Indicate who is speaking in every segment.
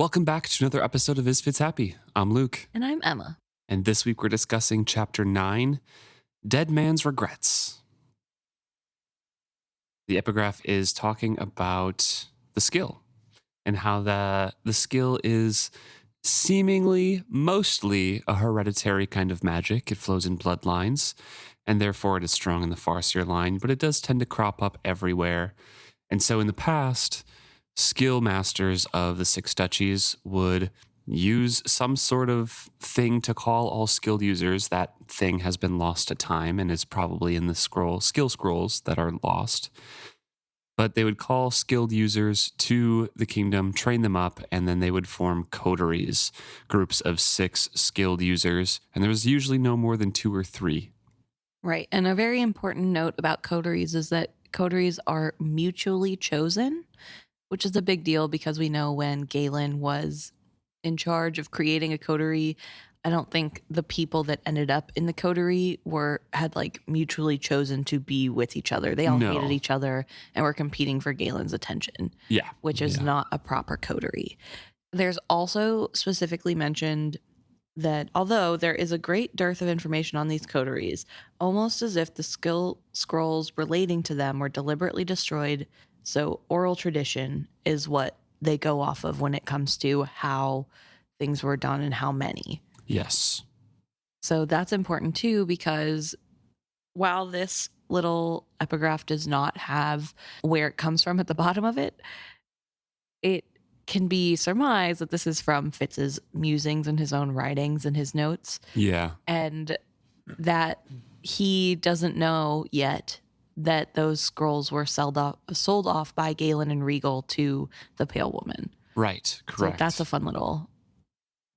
Speaker 1: Welcome back to another episode of Is Fitz Happy? I'm Luke,
Speaker 2: And I'm Emma.
Speaker 1: and this week we're discussing Chapter 9, Dead Man's Regrets. The epigraph is talking about the skill and how the skill is seemingly mostly a hereditary kind of magic. It flows in bloodlines, and therefore it is strong in the Farseer line, but it does tend to crop up everywhere. And so in the past, skill masters of the Six Duchies would use some sort of thing to call all skilled users. That thing has been lost to time and is probably in the skill scrolls that are lost. But they would call skilled users to the kingdom, train them up, and then they would form coteries, groups of 6 skilled users. And there was usually no more than 2 or 3.
Speaker 2: Right. And a very important note about coteries is that coteries are mutually chosen, which is a big deal because we know when Galen was in charge of creating a coterie, I don't think the people that ended up in the coterie had mutually chosen to be with each other. They all hated each other and were competing for Galen's attention.
Speaker 1: Yeah.
Speaker 2: Which is not a proper coterie. There's also specifically mentioned that although there is a great dearth of information on these coteries, almost as if the skill scrolls relating to them were deliberately destroyed, so oral tradition is what they go off of when it comes to how things were done and how many.
Speaker 1: Yes.
Speaker 2: So that's important too, because while this little epigraph does not have where it comes from at the bottom of it, it can be surmised that this is from Fitz's musings and his own writings and his notes.
Speaker 1: Yeah.
Speaker 2: And that he doesn't know yet that those scrolls were sold off by Galen and Regal to the Pale Woman.
Speaker 1: Right. Correct.
Speaker 2: So that's a fun little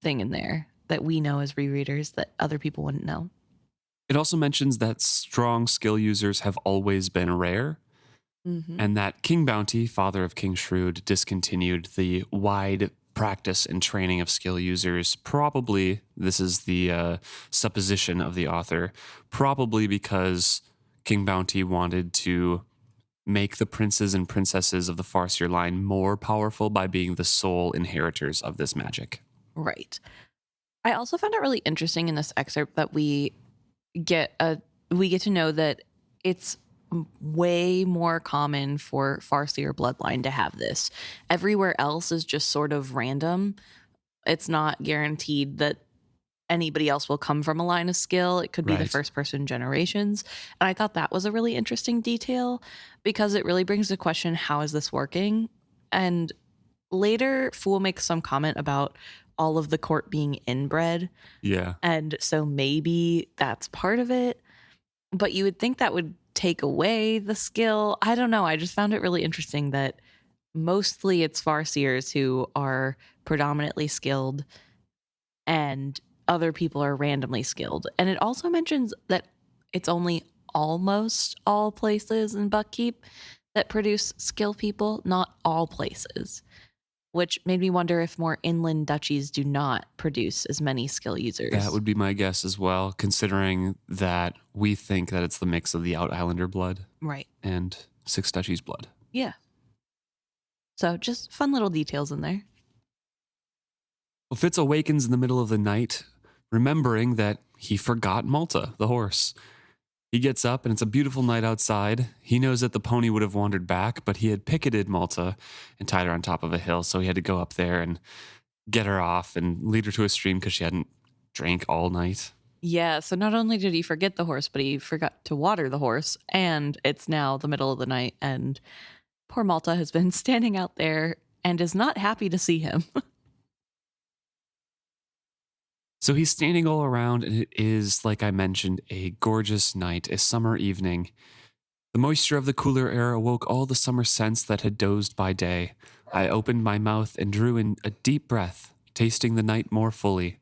Speaker 2: thing in there that we know as rereaders that other people wouldn't know.
Speaker 1: It also mentions that strong skill users have always been rare, and that King Bounty, father of King Shrewd, discontinued the wide practice and training of skill users, probably, this is the supposition of the author, probably because King Bounty wanted to make the princes and princesses of the Farseer line more powerful by being the sole inheritors of this magic.
Speaker 2: Right. I also found it really interesting in this excerpt that we get to know that it's way more common for Farseer bloodline to have this. Everywhere else is just sort of random. It's not guaranteed that anybody else will come from a line of skill. It could be the first person generations. And I thought that was a really interesting detail because it really brings the question, how is this working? And later, Fool makes some comment about all of the court being inbred.
Speaker 1: Yeah.
Speaker 2: And so maybe that's part of it. But you would think that would take away the skill. I don't know. I just found it really interesting that mostly it's Farseers who are predominantly skilled and other people are randomly skilled. And it also mentions that it's only almost all places in Buckkeep that produce skill people, not all places, which made me wonder if more inland duchies do not produce as many skill users.
Speaker 1: That would be my guess as well, considering that we think that it's the mix of the Out Islander blood and Six Duchies blood.
Speaker 2: Yeah. So just fun little details in there.
Speaker 1: Well, Fitz awakens in the middle of the night, remembering that he forgot Malta, the horse. He gets up, and it's a beautiful night outside. He knows that the pony would have wandered back, but he had picketed Malta and tied her on top of a hill, so he had to go up there and get her off and lead her to a stream because she hadn't drank all night.
Speaker 2: Yeah, so not only did he forget the horse, but he forgot to water the horse, and it's now the middle of the night, and poor Malta has been standing out there and is not happy to see him.
Speaker 1: So he's standing all around, and it is, like I mentioned, a gorgeous night, a summer evening. The moisture of the cooler air awoke all the summer scents that had dozed by day. I opened my mouth and drew in a deep breath, tasting the night more fully.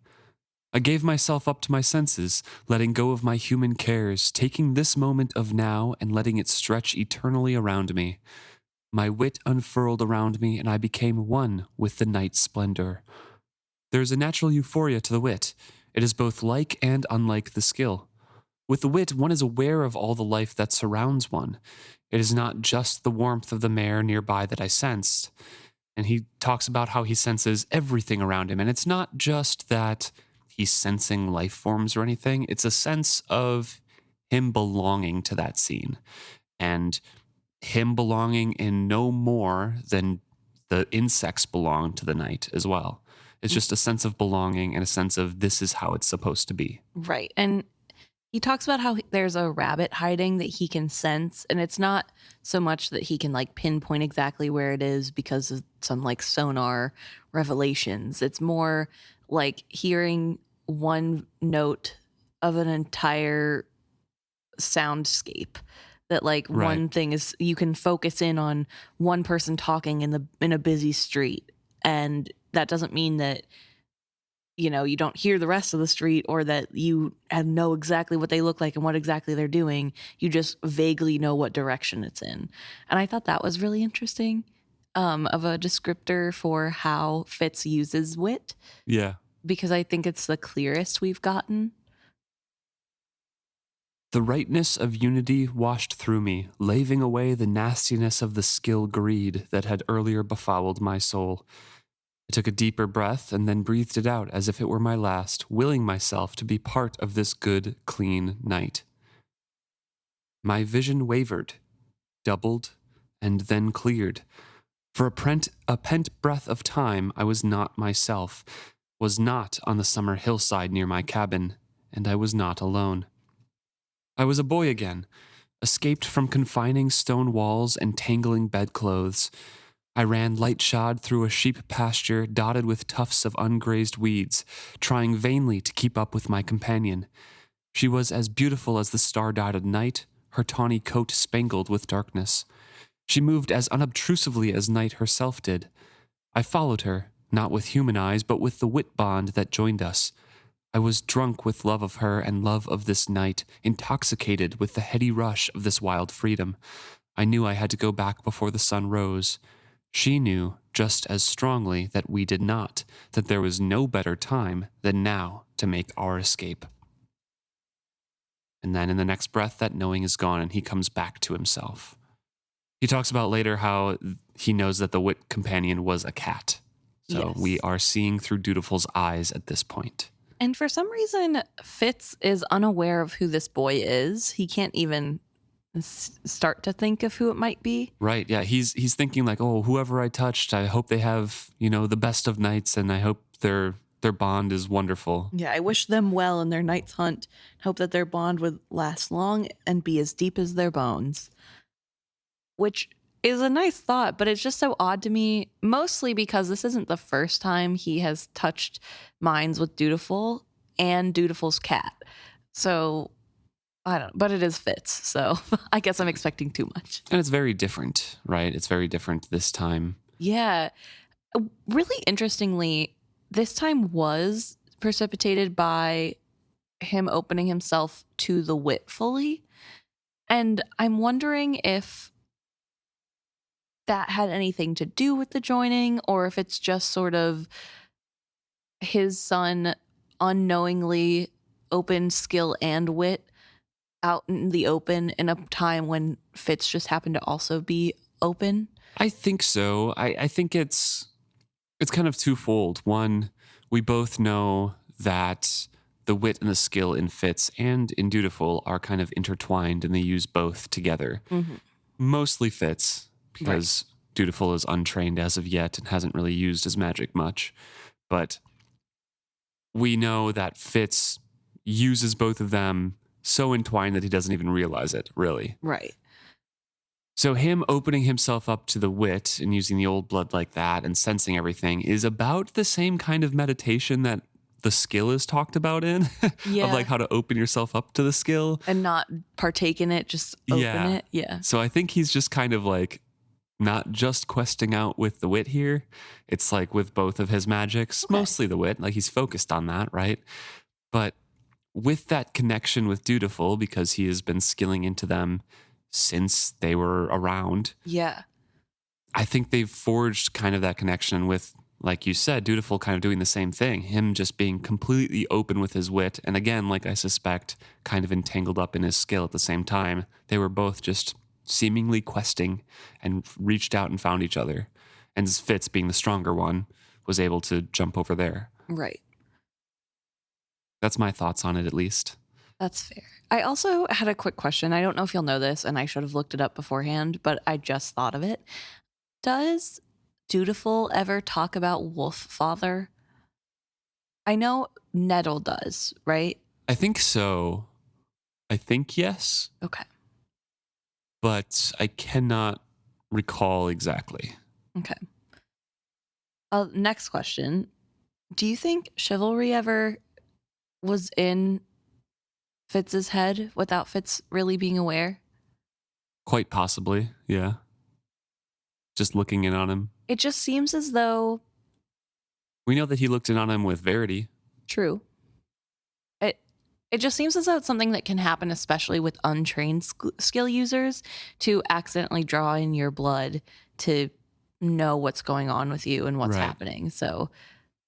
Speaker 1: I gave myself up to my senses, letting go of my human cares, taking this moment of now and letting it stretch eternally around me. My wit unfurled around me, and I became one with the night's splendor. There is a natural euphoria to the wit. It is both like and unlike the skill. With the wit, one is aware of all the life that surrounds one. It is not just the warmth of the mare nearby that I sensed. And he talks about how he senses everything around him. And it's not just that he's sensing life forms or anything, it's a sense of him belonging to that scene and him belonging in no more than the insects belong to the night as well. It's just a sense of belonging and a sense of this is how it's supposed to be.
Speaker 2: Right. And he talks about how there's a rabbit hiding that he can sense, and it's not so much that he can like pinpoint exactly where it is because of some like sonar revelations. It's more like hearing one note of an entire soundscape, that like
Speaker 1: Right.
Speaker 2: one thing is you can focus in on one person talking in a busy street, and that doesn't mean that you don't hear the rest of the street or that you know exactly what they look like and what exactly they're doing. You just vaguely know what direction it's in. And I thought that was really interesting, of a descriptor for how Fitz uses wit,
Speaker 1: Yeah.
Speaker 2: because I think it's the clearest we've gotten.
Speaker 1: The rightness of unity washed through me, laving away the nastiness of the skill greed that had earlier befouled my soul. I took a deeper breath and then breathed it out as if it were my last, willing myself to be part of this good, clean night. My vision wavered, doubled, and then cleared. For a pent breath of time, I was not myself, was not on the summer hillside near my cabin, and I was not alone. I was a boy again, escaped from confining stone walls and tangling bedclothes. I ran light-shod through a sheep pasture dotted with tufts of ungrazed weeds, trying vainly to keep up with my companion. She was as beautiful as the star-dotted night, her tawny coat spangled with darkness. She moved as unobtrusively as night herself did. I followed her, not with human eyes, but with the wit bond that joined us. I was drunk with love of her and love of this night, intoxicated with the heady rush of this wild freedom. I knew I had to go back before the sun rose. She knew, just as strongly, that we did not, that there was no better time than now to make our escape. And then in the next breath, that knowing is gone and he comes back to himself. He talks about later how he knows that the wit companion was a cat. So
Speaker 2: Yes.
Speaker 1: we are seeing through Dutiful's eyes at this point.
Speaker 2: And for some reason, Fitz is unaware of who this boy is. He can't even start to think of who it might be.
Speaker 1: Right, yeah, he's thinking like, oh, whoever I touched, I hope they have, the best of nights, and I hope their bond is wonderful.
Speaker 2: Yeah, I wish them well in their night's hunt. Hope that their bond would last long and be as deep as their bones. Which is a nice thought, but it's just so odd to me, mostly because this isn't the first time he has touched minds with Dutiful and Dutiful's cat. So I don't know, but it is Fitz, so I guess I'm expecting too much.
Speaker 1: And it's very different, right? It's very different this time.
Speaker 2: Yeah. Really interestingly, this time was precipitated by him opening himself to the wit fully. And I'm wondering if that had anything to do with the joining, or if it's just sort of his son unknowingly opened skill and wit out in the open in a time when Fitz just happened to also be open.
Speaker 1: I think so. I think it's kind of twofold. One, we both know that the wit and the skill in Fitz and in Dutiful are kind of intertwined, and they use both together.
Speaker 2: Mm-hmm.
Speaker 1: Mostly Fitz, because Dutiful is untrained as of yet and hasn't really used his magic much. But we know that Fitz uses both of them so entwined that he doesn't even realize it, really.
Speaker 2: Right.
Speaker 1: So him opening himself up to the wit and using the old blood like that and sensing everything is about the same kind of meditation that the skill is talked about in,
Speaker 2: Yeah.
Speaker 1: of like how to open yourself up to the skill.
Speaker 2: And not partake in it, just open it. Yeah.
Speaker 1: So I think he's just kind of like not just questing out with the wit here. It's like with both of his magics,
Speaker 2: Okay.
Speaker 1: mostly the wit, like he's focused on that, right? But with that connection with Dutiful, because he has been skilling into them since they were around,
Speaker 2: Yeah.
Speaker 1: I think they've forged kind of that connection with, like you said, Dutiful kind of doing the same thing, him just being completely open with his wit. And again, like I suspect, kind of entangled up in his skill at the same time. They were both just seemingly questing and reached out and found each other. And Fitz, being the stronger one, was able to jump over there.
Speaker 2: Right.
Speaker 1: That's my thoughts on it, at least.
Speaker 2: That's fair. I also had a quick question. I don't know if you'll know this, and I should have looked it up beforehand, but I just thought of it. Does Dutiful ever talk about Wolf Father? I know Nettle does, right?
Speaker 1: I think so. I think yes,
Speaker 2: Okay.
Speaker 1: but I cannot recall exactly.
Speaker 2: Okay. Next question. Do you think chivalry ever was in Fitz's head without Fitz really being aware?
Speaker 1: Quite possibly, yeah. Just looking in on him.
Speaker 2: It just seems as though...
Speaker 1: We know that he looked in on him with Verity.
Speaker 2: True. It just seems as though it's something that can happen, especially with untrained skill users, to accidentally draw in your blood to know what's going on with you and what's happening. So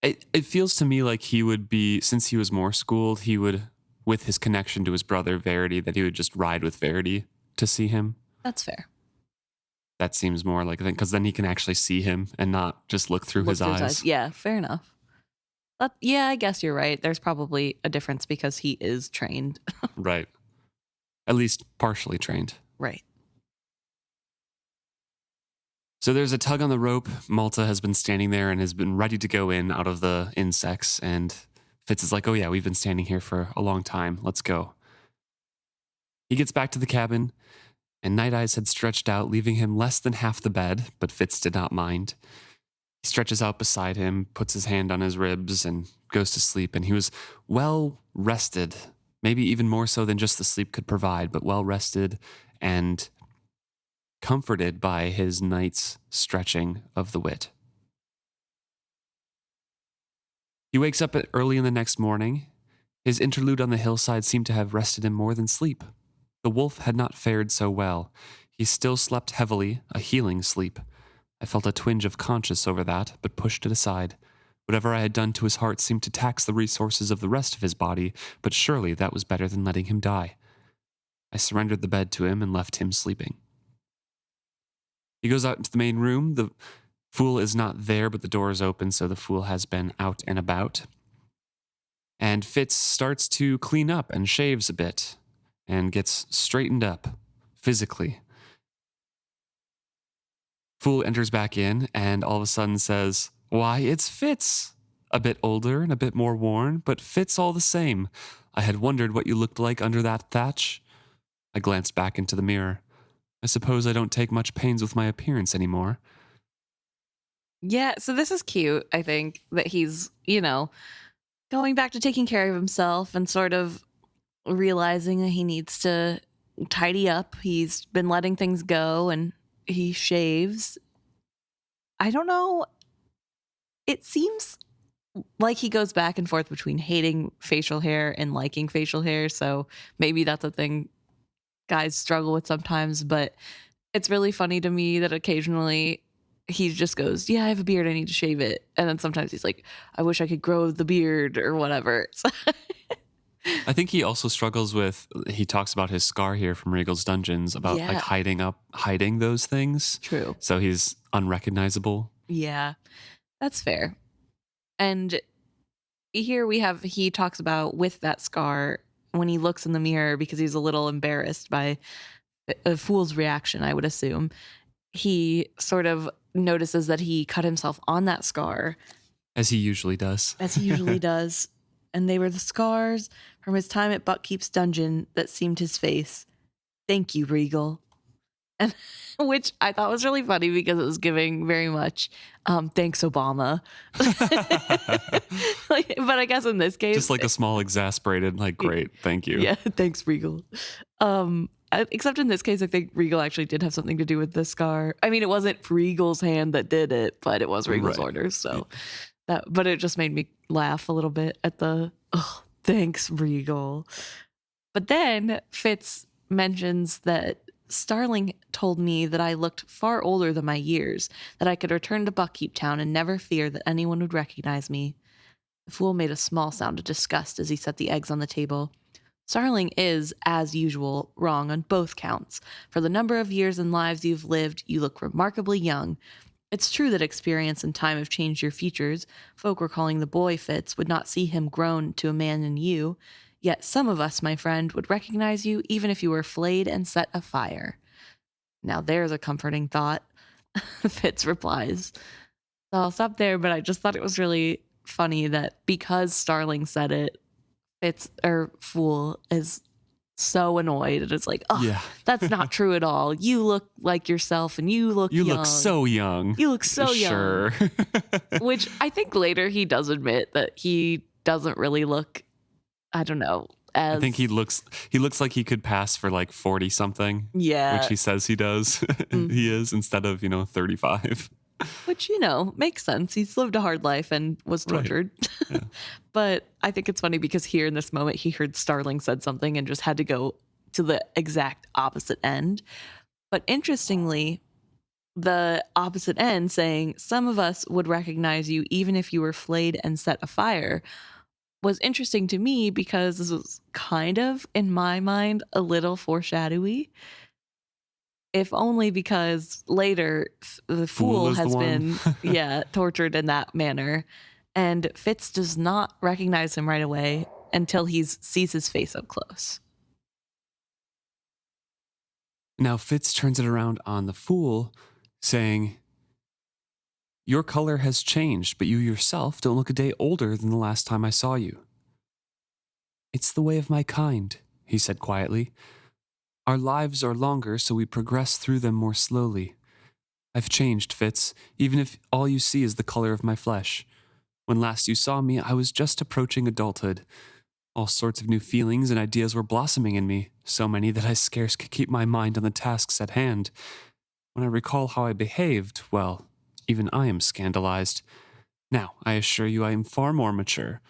Speaker 1: it feels to me like he would be, since he was more schooled, he would, with his connection to his brother Verity, that he would just ride with Verity to see him.
Speaker 2: That's fair.
Speaker 1: That seems more like, because then he can actually see him and not just look through his eyes.
Speaker 2: Yeah, fair enough. Yeah, I guess you're right. There's probably a difference because he is trained.
Speaker 1: Right. At least partially trained.
Speaker 2: Right.
Speaker 1: So there's a tug on the rope. Malta has been standing there and has been ready to go in out of the insects. And Fitz is like, oh yeah, we've been standing here for a long time. Let's go. He gets back to the cabin, and Night Eyes had stretched out, leaving him less than half the bed, but Fitz did not mind. He stretches out beside him, puts his hand on his ribs, and goes to sleep. And he was well rested, maybe even more so than just the sleep could provide, but well rested and comforted by his night's stretching of the wit. He wakes up early in the next morning. His interlude on the hillside seemed to have rested him more than sleep. The wolf had not fared so well. He still slept heavily, a healing sleep. I felt a twinge of conscience over that, but pushed it aside. Whatever I had done to his heart seemed to tax the resources of the rest of his body, but surely that was better than letting him die. I surrendered the bed to him and left him sleeping. He goes out into the main room. The fool is not there, but the door is open, so the fool has been out and about. And Fitz starts to clean up and shaves a bit and gets straightened up physically. Fool enters back in and all of a sudden says, "Why, it's Fitz! A bit older and a bit more worn, but Fitz all the same. I had wondered what you looked like under that thatch." I glanced back into the mirror. I suppose I don't take much pains with my appearance anymore.
Speaker 2: Yeah, so this is cute, I think, that he's, going back to taking care of himself and sort of realizing that he needs to tidy up. He's been letting things go and he shaves. I don't know. It seems like he goes back and forth between hating facial hair and liking facial hair. So maybe that's a thing guys struggle with sometimes. But it's really funny to me that occasionally he just goes, "Yeah, I have a beard. I need to shave it." And then sometimes he's like, "I wish I could grow the beard," or whatever.
Speaker 1: I think he also struggles with, he talks about his scar here from Regal's Dungeons about like hiding those things.
Speaker 2: True.
Speaker 1: So he's unrecognizable.
Speaker 2: Yeah, that's fair. And here he talks about with that scar when he looks in the mirror because he's a little embarrassed by a fool's reaction, I would assume. He sort of notices that he cut himself on that scar.
Speaker 1: As he usually does.
Speaker 2: And they were the scars from his time at Buckkeep's dungeon that seamed his face. Thank you, Regal. And which I thought was really funny because it was giving very much thanks, Obama. But I guess in this case,
Speaker 1: just like a small exasperated, like, great, thank you.
Speaker 2: Yeah, thanks, Regal. Except in this case, I think Regal actually did have something to do with the scar. I mean, it wasn't Regal's hand that did it, but it was Regal's orders. So but it just made me laugh a little bit at the, oh, thanks, Regal. But then Fitz mentions that Starling told me that I looked far older than my years, that I could return to Buckkeep Town and never fear that anyone would recognize me. The fool made a small sound of disgust as he set the eggs on the table. Starling is, as usual, wrong on both counts. For the number of years and lives you've lived, you look remarkably young. It's true that experience and time have changed your features. Folk recalling the boy Fitz would not see him grown to a man in you. Yet some of us, my friend, would recognize you even if you were flayed and set afire. Now there's a comforting thought, Fitz replies. So I'll stop there, but I just thought it was really funny that because Starling said it, Fool is so annoyed. And it's like, oh,
Speaker 1: Yeah.
Speaker 2: that's not true at all. You look like yourself and you look young.
Speaker 1: You look so young.
Speaker 2: You look so young.
Speaker 1: Sure.
Speaker 2: Which I think later he does admit that he doesn't really look, I don't know.
Speaker 1: I think he looks like he could pass for like 40 something.
Speaker 2: Yeah.
Speaker 1: Which he says he does. He is, instead of, 35.
Speaker 2: Which, makes sense. He's lived a hard life and was tortured. Right. Yeah. But I think it's funny because here in this moment, he heard Starling said something and just had to go to the exact opposite end. But interestingly, the opposite end saying, some of us would recognize you even if you were flayed and set afire, was interesting to me because this was kind of, in my mind, a little foreshadowy. If only because later the fool has been tortured in that manner. And Fitz does not recognize him right away until he sees his face up close.
Speaker 1: Now Fitz turns it around on the fool, saying, your color has changed, but you yourself don't look a day older than the last time I saw you. It's the way of my kind, he said quietly. Our lives are longer, so we progress through them more slowly. I've changed, Fitz, even if all you see is the color of my flesh. When last you saw me, I was just approaching adulthood. All sorts of new feelings and ideas were blossoming in me, so many that I scarce could keep my mind on the tasks at hand. When I recall how I behaved, well, even I am scandalized. Now, I assure you I am far more mature.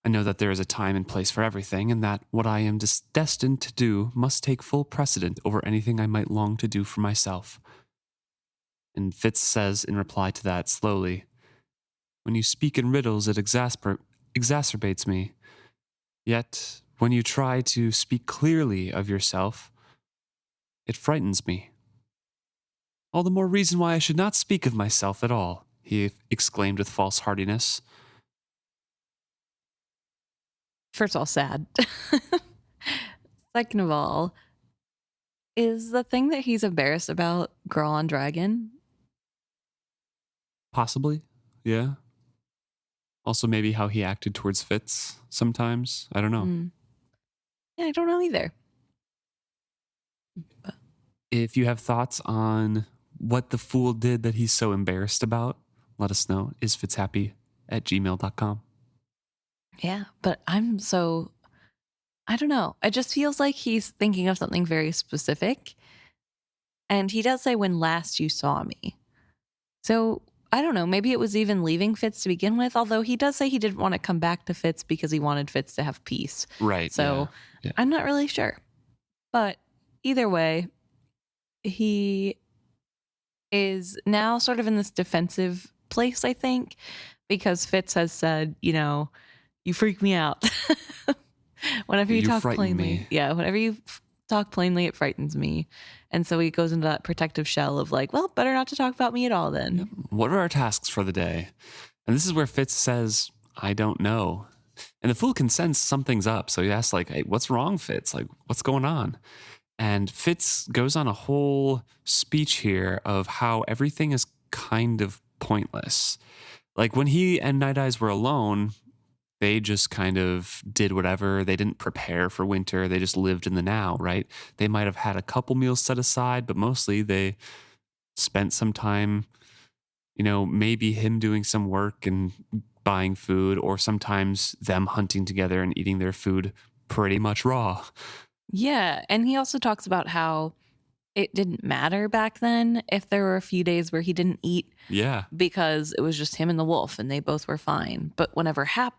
Speaker 1: I know that there is a time and place for everything, and that what I am destined to do must take full precedent over anything I might long to do for myself. And Fitz says in reply to that slowly, when you speak in riddles, it exacerbates me. Yet, when you try to speak clearly of yourself, it frightens me. All the more reason why I should not speak of myself at all, he exclaimed with false heartiness.
Speaker 2: First of all, sad. Second of all, is the thing that he's embarrassed about girl on dragon?
Speaker 1: Possibly, yeah. Also, maybe how he acted towards Fitz sometimes. I don't know.
Speaker 2: Yeah, I don't know either.
Speaker 1: But if you have thoughts on what the fool did that he's so embarrassed about, let us know. isfitzhappy@gmail.com.
Speaker 2: Yeah, but I don't know. It just feels like he's thinking of something very specific. And he does say, when last you saw me. So I don't know. Maybe it was even leaving Fitz to begin with, although he does say he didn't want to come back to Fitz because he wanted Fitz to have peace.
Speaker 1: Right.
Speaker 2: So yeah. I'm not really sure. But either way, he is now sort of in this defensive place, I think, because Fitz has said, you freak me out. Whenever you talk plainly. Me. Yeah, whenever you talk plainly, it frightens me. And so he goes into that protective shell of like, well, better not to talk about me at all then.
Speaker 1: Yep. What are our tasks for the day? And this is where Fitz says, I don't know. And the fool can sense something's up. So he asks like, hey, what's wrong, Fitz? Like, what's going on? And Fitz goes on a whole speech here of how everything is kind of pointless. Like when he and Night Eyes were alone, they just kind of did whatever. They didn't prepare for winter. They just lived in the now, right? They might have had a couple meals set aside, but mostly they spent some time, maybe him doing some work and buying food, or sometimes them hunting together and eating their food pretty much raw.
Speaker 2: Yeah, and he also talks about how it didn't matter back then if there were a few days where he didn't eat.
Speaker 1: Yeah.
Speaker 2: Because it was just him and the wolf and they both were fine. But whenever Hap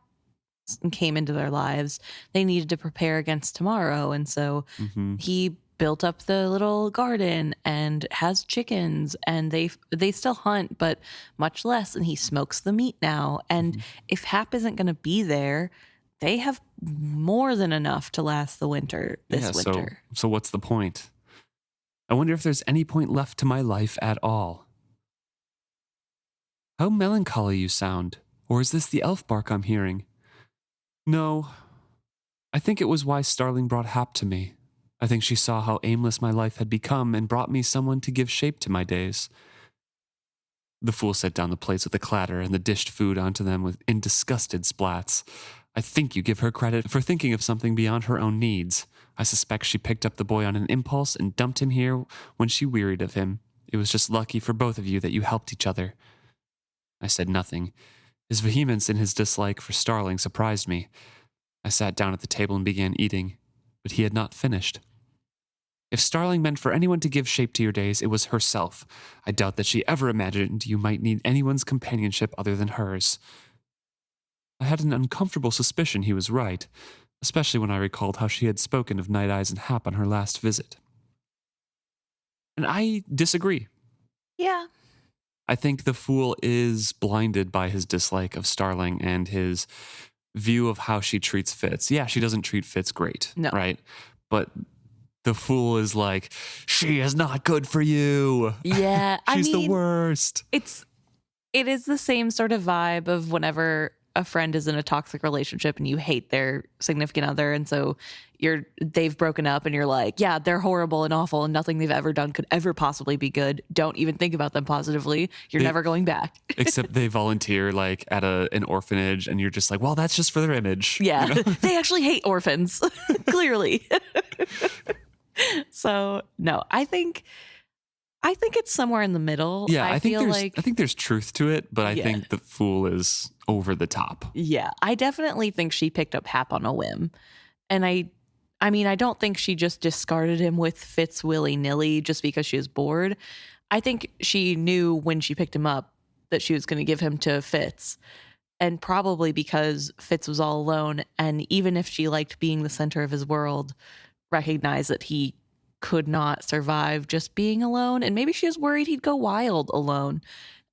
Speaker 2: came into their lives, they needed to prepare against tomorrow. And so he built up the little garden and has chickens, and they still hunt, but much less. And he smokes the meat now. And if Hap isn't going to be there, they have more than enough to last the winter winter.
Speaker 1: So what's the point? I wonder if there's any point left to my life at all. How melancholy you sound. Or is this the elfbark I'm hearing? No, I think it was why Starling brought Hap to me. I think she saw how aimless my life had become and brought me someone to give shape to my days. The fool set down the plates with a clatter and the dished food onto them in disgusted splats. I think you give her credit for thinking of something beyond her own needs. I suspect she picked up the boy on an impulse and dumped him here when she wearied of him. It was just lucky for both of you that you helped each other. I said nothing. His vehemence in his dislike for Starling surprised me. I sat down at the table and began eating, but he had not finished. If Starling meant for anyone to give shape to your days, it was herself. I doubt that she ever imagined you might need anyone's companionship other than hers. I had an uncomfortable suspicion he was right, especially when I recalled how she had spoken of Night Eyes and Hap on her last visit. And I disagree.
Speaker 2: Yeah.
Speaker 1: I think the fool is blinded by his dislike of Starling and his view of how she treats Fitz. Yeah, she doesn't treat Fitz great,
Speaker 2: No.
Speaker 1: right? But the fool is like, she is not good for you.
Speaker 2: Yeah.
Speaker 1: She's the worst.
Speaker 2: It is the same sort of vibe of whenever a friend is in a toxic relationship and you hate their significant other, and so they've broken up and you're like, yeah, they're horrible and awful and nothing they've ever done could ever possibly be good. Don't even think about them positively. You're never going back.
Speaker 1: Except they volunteer like at an orphanage and you're just like, well, that's just for their image.
Speaker 2: Yeah.
Speaker 1: You know?
Speaker 2: They actually hate orphans. Clearly. So no, I think it's somewhere in the middle.
Speaker 1: Yeah, I
Speaker 2: feel
Speaker 1: think there's truth to it, but I
Speaker 2: Yeah.
Speaker 1: think the fool is over the top.
Speaker 2: Yeah, I definitely think she picked up Hap on a whim. And I mean, I don't think she just discarded him with Fitz willy-nilly just because she was bored. I think she knew when she picked him up that she was going to give him to Fitz. And probably because Fitz was all alone, and even if she liked being the center of his world, recognized that he could not survive just being alone. And maybe she was worried he'd go wild alone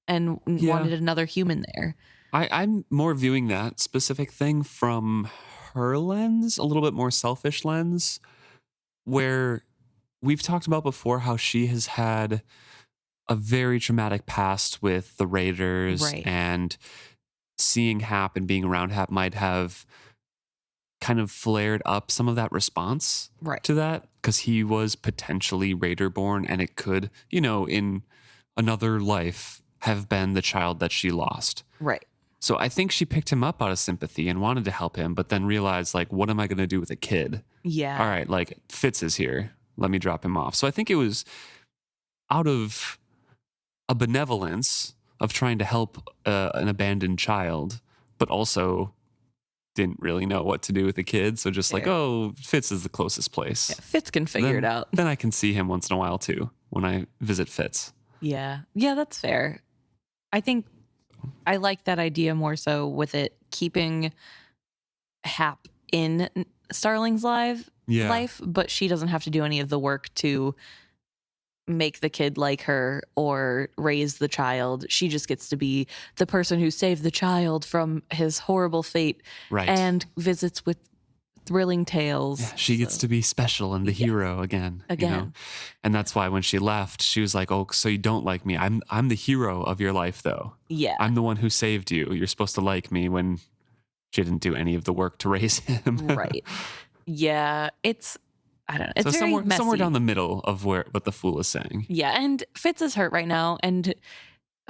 Speaker 2: and wanted another human there.
Speaker 1: I'm more viewing that specific thing from her lens, a little bit more selfish lens, where we've talked about before how she has had a very traumatic past with the Raiders,
Speaker 2: Right.
Speaker 1: and seeing Hap and being around Hap might have kind of flared up some of that response
Speaker 2: Right.
Speaker 1: to that, because he was potentially Raider born and it could, in another life have been the child that she lost.
Speaker 2: Right.
Speaker 1: So I think she picked him up out of sympathy and wanted to help him, but then realized, like, what am I going to do with a kid?
Speaker 2: Yeah.
Speaker 1: All right, like, Fitz is here. Let me drop him off. So I think it was out of a benevolence of trying to help an abandoned child, but also didn't really know what to do with the kid. So just like,
Speaker 2: Fair.
Speaker 1: oh, Fitz is the closest place.
Speaker 2: Yeah, Fitz can figure it out.
Speaker 1: Then I can see him once in a while too when I visit Fitz.
Speaker 2: Yeah. Yeah, that's fair. I think I like that idea more so with it keeping Hap in Starling's life, but she doesn't have to do any of the work to make the kid like her or raise the child. She just gets to be the person who saved the child from his horrible fate,
Speaker 1: right,
Speaker 2: and visits with thrilling tales.
Speaker 1: Yeah, she gets to be special and the hero again. And that's why when she left, she was like, oh, so you don't like me. I'm the hero of your life though.
Speaker 2: Yeah.
Speaker 1: I'm the one who saved you. You're supposed to like me, when she didn't do any of the work to raise him.
Speaker 2: Right. Yeah. I don't know. It's
Speaker 1: so
Speaker 2: very messy.
Speaker 1: somewhere down the middle of what the fool is saying.
Speaker 2: Yeah. And Fitz is hurt right now. And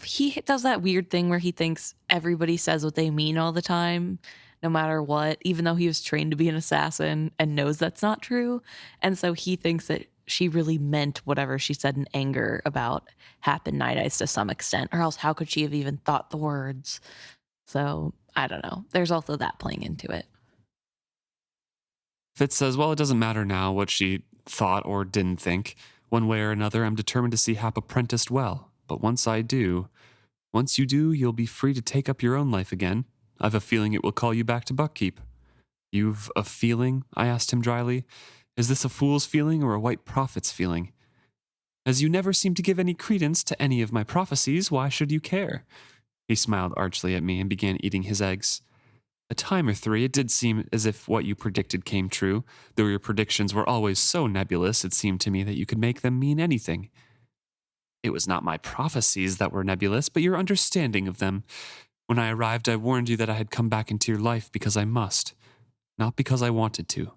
Speaker 2: he does that weird thing where he thinks everybody says what they mean all the time, no matter what, even though he was trained to be an assassin and knows that's not true. And so he thinks that she really meant whatever she said in anger about Hap and Night Eyes to some extent, or else how could she have even thought the words? So I don't know. There's also that playing into it.
Speaker 1: Fitz says, well, it doesn't matter now what she thought or didn't think. One way or another, I'm determined to see Hap apprenticed well. But once you do, you'll be free to take up your own life again. I've a feeling it will call you back to Buckkeep. You've a feeling? I asked him dryly. Is this a fool's feeling or a white prophet's feeling? As you never seem to give any credence to any of my prophecies, why should you care? He smiled archly at me and began eating his eggs. A time or three, it did seem as if what you predicted came true, though your predictions were always so nebulous, it seemed to me that you could make them mean anything. It was not my prophecies that were nebulous, but your understanding of them. When I arrived, I warned you that I had come back into your life because I must, not because I wanted to.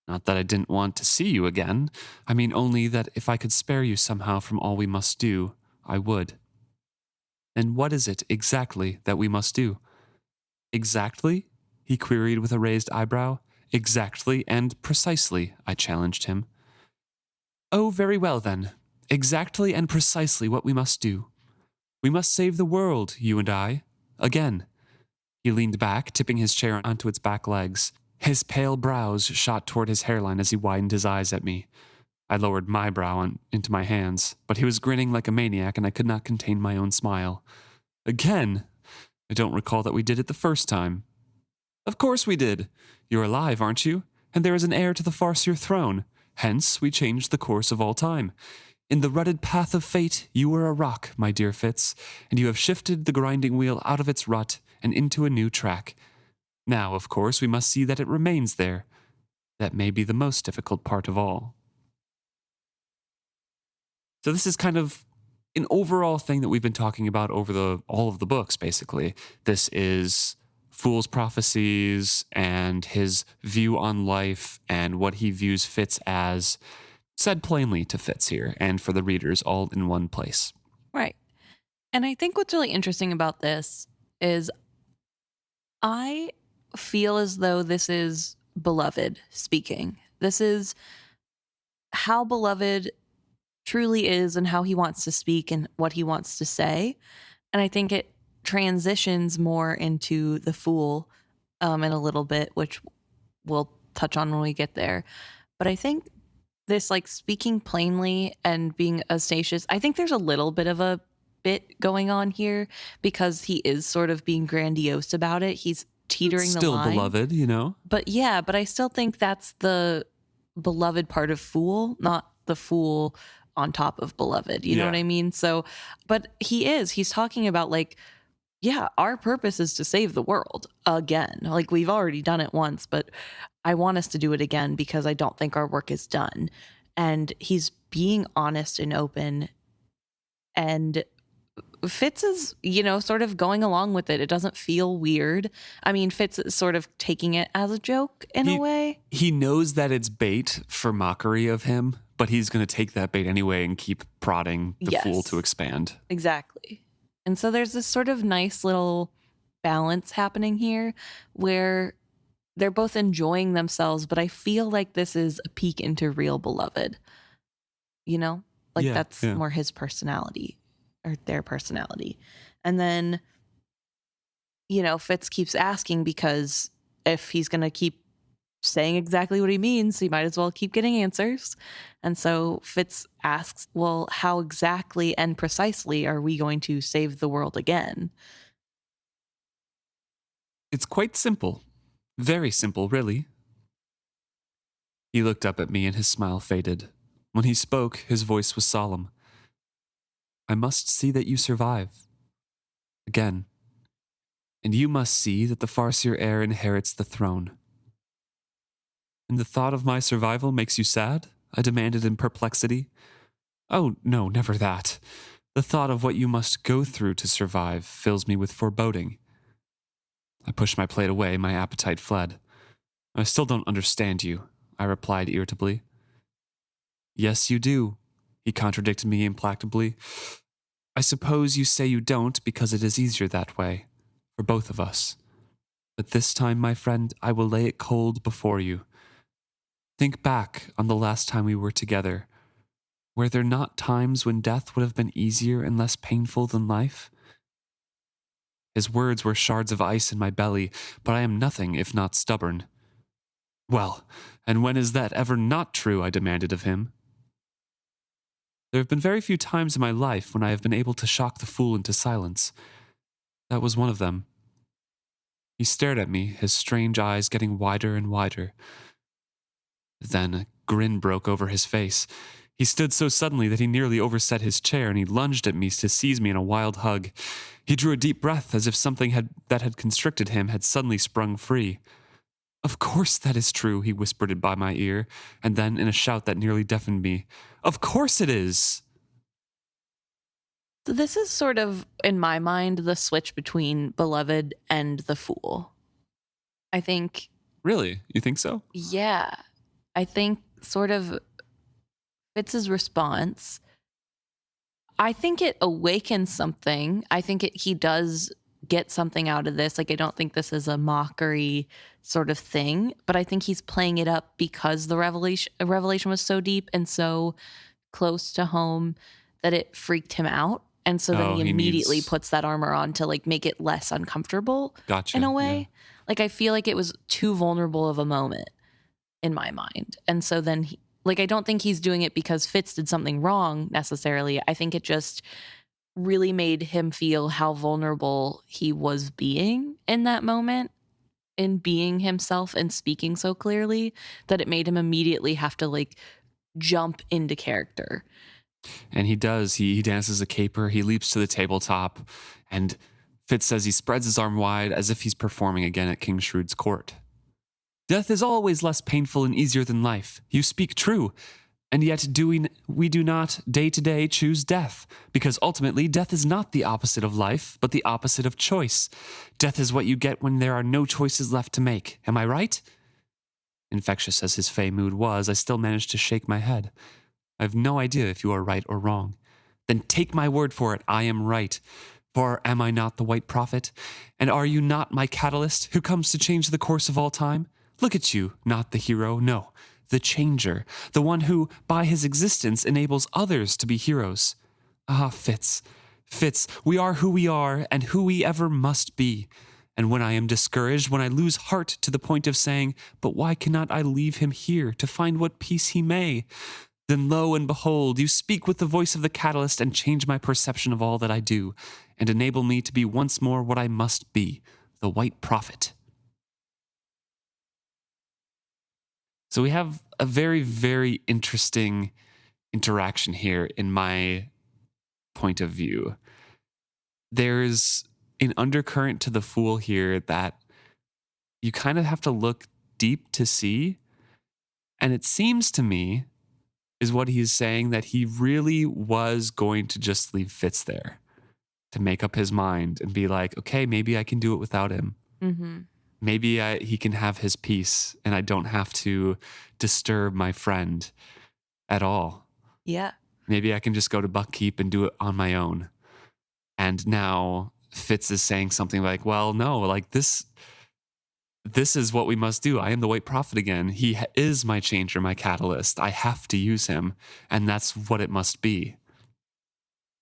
Speaker 1: Not that I didn't want to see you again. I mean only that if I could spare you somehow from all we must do, I would. And what is it exactly that we must do? Exactly? He queried with a raised eyebrow. Exactly and precisely, I challenged him. Oh, very well then. Exactly and precisely what we must do. We must save the world, you and I. Again. He leaned back, tipping his chair onto its back legs. His pale brows shot toward his hairline as he widened his eyes at me. I lowered my brow into my hands, but he was grinning like a maniac and I could not contain my own smile. Again? I don't recall that we did it the first time. Of course we did. You're alive, aren't you? And there is an heir to the Farseer throne. Hence, we changed the course of all time. In the rutted path of fate, you were a rock, my dear Fitz, and you have shifted the grinding wheel out of its rut and into a new track. Now, of course, we must see that it remains there. That may be the most difficult part of all. So this is kind of an overall thing that we've been talking about over all of the books, basically. This is Fool's prophecies and his view on life and what he views Fitz as, said plainly to Fitz here and for the readers all in one place.
Speaker 2: Right. And I think what's really interesting about this is I feel as though this is Beloved speaking. This is how Beloved truly is and how he wants to speak and what he wants to say. And I think it transitions more into the Fool in a little bit, which we'll touch on when we get there. But I think this like speaking plainly and being audacious, I think there's a little bit of a bit going on here because he is sort of being grandiose about it. He's teetering
Speaker 1: It's
Speaker 2: the
Speaker 1: still
Speaker 2: line.
Speaker 1: beloved, you know?
Speaker 2: But yeah, but I still think that's the beloved part of Fool, not the Fool on top of Beloved. You know
Speaker 1: Yeah.
Speaker 2: what I mean? So, but he's talking about like, yeah, our purpose is to save the world again. Like we've already done it once, but I want us to do it again because I don't think our work is done. And he's being honest and open. And Fitz is, sort of going along with it. It doesn't feel weird. I mean, Fitz is sort of taking it as a joke in a way.
Speaker 1: He knows that it's bait for mockery of him, but he's going to take that bait anyway and keep prodding the
Speaker 2: Yes.
Speaker 1: Fool to expand.
Speaker 2: Exactly. And so there's this sort of nice little balance happening here where they're both enjoying themselves, but I feel like this is a peek into real Beloved. That's more his personality or their personality. And then, Fitz keeps asking because if he's going to keep saying exactly what he means, he might as well keep getting answers. And so Fitz asks, well, how exactly and precisely are we going to save the world again?
Speaker 1: It's quite simple. Very simple, really. He looked up at me and his smile faded. When he spoke, his voice was solemn. I must see that you survive. Again. And you must see that the Farseer heir inherits the throne. And the thought of my survival makes you sad? I demanded in perplexity. Oh, no, never that. The thought of what you must go through to survive fills me with foreboding. I pushed my plate away, my appetite fled. I still don't understand you, I replied irritably. Yes, you do, he contradicted me implacably. I suppose you say you don't because it is easier that way, for both of us. But this time, my friend, I will lay it cold before you. Think back on the last time we were together. Were there not times when death would have been easier and less painful than life? His words were shards of ice in my belly, but I am nothing if not stubborn. Well, and when is that ever not true? I demanded of him. There have been very few times in my life when I have been able to shock the Fool into silence. That was one of them. He stared at me, his strange eyes getting wider and wider. Then a grin broke over his face. He stood so suddenly that he nearly overset his chair, and he lunged at me to seize me in a wild hug. He drew a deep breath as if something that had constricted him had suddenly sprung free. Of course that is true, he whispered it by my ear, and then in a shout that nearly deafened me, Of course it is!
Speaker 2: So this is sort of, in my mind, the switch between beloved and the fool. I think,
Speaker 1: Really? You think so?
Speaker 2: yeah, I think sort of Fitz's response, I think it awakens something. I think he does get something out of this. Like, I don't think this is a mockery sort of thing, but I think he's playing it up because the revelation was so deep and so close to home that it freaked him out. And so then
Speaker 1: Oh,
Speaker 2: he
Speaker 1: he
Speaker 2: immediately
Speaker 1: needs.
Speaker 2: puts that armor on to like make it less uncomfortable
Speaker 1: Gotcha.
Speaker 2: in a
Speaker 1: Yeah.
Speaker 2: way. Like, I feel like it was too vulnerable of a moment in my mind. And so then like, I don't think he's doing it because Fitz did something wrong necessarily. I think it just really made him feel how vulnerable he was being in that moment, in being himself and speaking so clearly, that it made him immediately have to like jump into character.
Speaker 1: And he does. He dances a caper. He leaps to the tabletop. And Fitz says he spreads his arm wide as if he's performing again at King Shrewd's court. Death is always less painful and easier than life. You speak true. And yet we do not day to day choose death, because ultimately death is not the opposite of life, but the opposite of choice. Death is what you get when there are no choices left to make. Am I right? Infectious as his fey mood was, I still managed to shake my head. I have no idea if you are right or wrong. Then take my word for it, I am right. For am I not the White Prophet? And are you not my catalyst who comes to change the course of all time? Look at you, not the hero, no, the changer, the one who, by his existence, enables others to be heroes. Ah, Fitz, we are who we are and who we ever must be. And when I am discouraged, when I lose heart to the point of saying, but why cannot I leave him here to find what peace he may? Then lo and behold, you speak with the voice of the catalyst and change my perception of all that I do, and enable me to be once more what I must be, the White Prophet. So we have a very, very interesting interaction here in my point of view. There's an undercurrent to the Fool here that you kind of have to look deep to see. And it seems to me is what he's saying, that he really was going to just leave Fitz there to make up his mind and be like, okay, maybe I can do it without him.
Speaker 2: Mm-hmm.
Speaker 1: Maybe he can have his peace and I don't have to disturb my friend at all.
Speaker 2: Yeah.
Speaker 1: Maybe I can just go to Buckkeep and do it on my own. And now Fitz is saying something like, well, no, like this is what we must do. I am the White Prophet again. He is my changer, my catalyst. I have to use him. And that's what it must be.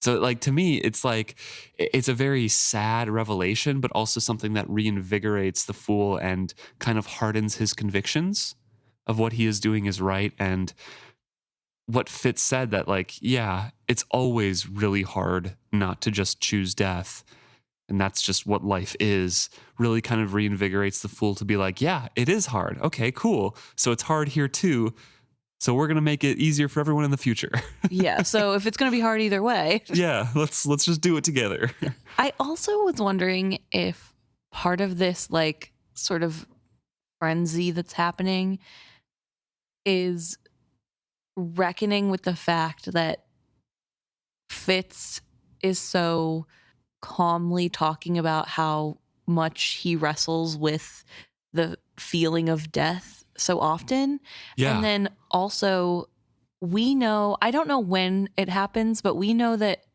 Speaker 1: So, like, to me, it's like, it's a very sad revelation, but also something that reinvigorates the Fool and kind of hardens his convictions of what he is doing is right. And what Fitz said, that, like, yeah, it's always really hard not to just choose death. And that's just what life is, really kind of reinvigorates the Fool to be like, yeah, it is hard. Okay, cool. So it's hard here too. So we're going to make it easier for everyone in the future.
Speaker 2: Yeah. So if it's going to be hard either way.
Speaker 1: Yeah, let's just do it together.
Speaker 2: I also was wondering if part of this, like, sort of frenzy that's happening is reckoning with the fact that Fitz is so calmly talking about how much he wrestles with the feeling of death so often.
Speaker 1: Yeah.
Speaker 2: And then also, we know, I don't know when it happens, but we know that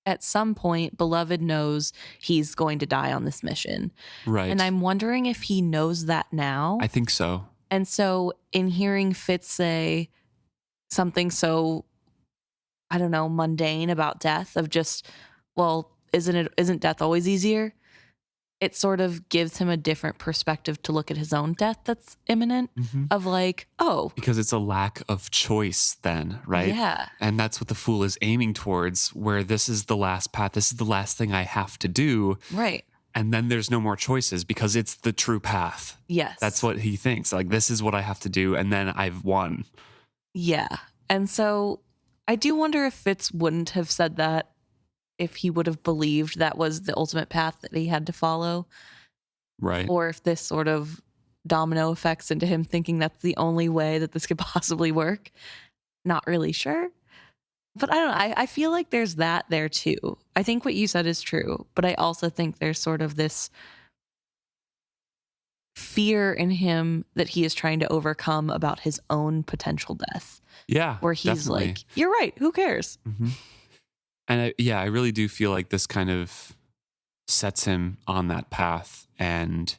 Speaker 2: at some point, Beloved knows he's going to die on this mission.
Speaker 1: Right.
Speaker 2: And I'm wondering if he knows that now.
Speaker 1: I think so.
Speaker 2: And so in hearing Fitz say something so, I don't know, mundane about death, of just, well, isn't death always easier? It sort of gives him a different perspective to look at his own death that's imminent, of like, oh.
Speaker 1: Because it's a lack of choice then, right?
Speaker 2: Yeah.
Speaker 1: And that's what the Fool is aiming towards, where this is the last path. This is the last thing I have to do.
Speaker 2: Right.
Speaker 1: And then there's no more choices because it's the true path.
Speaker 2: Yes.
Speaker 1: That's what he thinks. Like, this is what I have to do. And then I've won.
Speaker 2: Yeah. And so I do wonder if Fitz wouldn't have said that if he would have believed that was the ultimate path that he had to follow.
Speaker 1: Right.
Speaker 2: Or if this sort of domino effects into him thinking that's the only way that this could possibly work. Not really sure. But I don't know. I feel like there's that there too. I think what you said is true, but I also think there's sort of this fear in him that he is trying to overcome about his own potential death.
Speaker 1: Yeah,
Speaker 2: where he's
Speaker 1: definitely.
Speaker 2: like, you're right, who cares?
Speaker 1: Mm-hmm. And I really do feel like this kind of sets him on that path and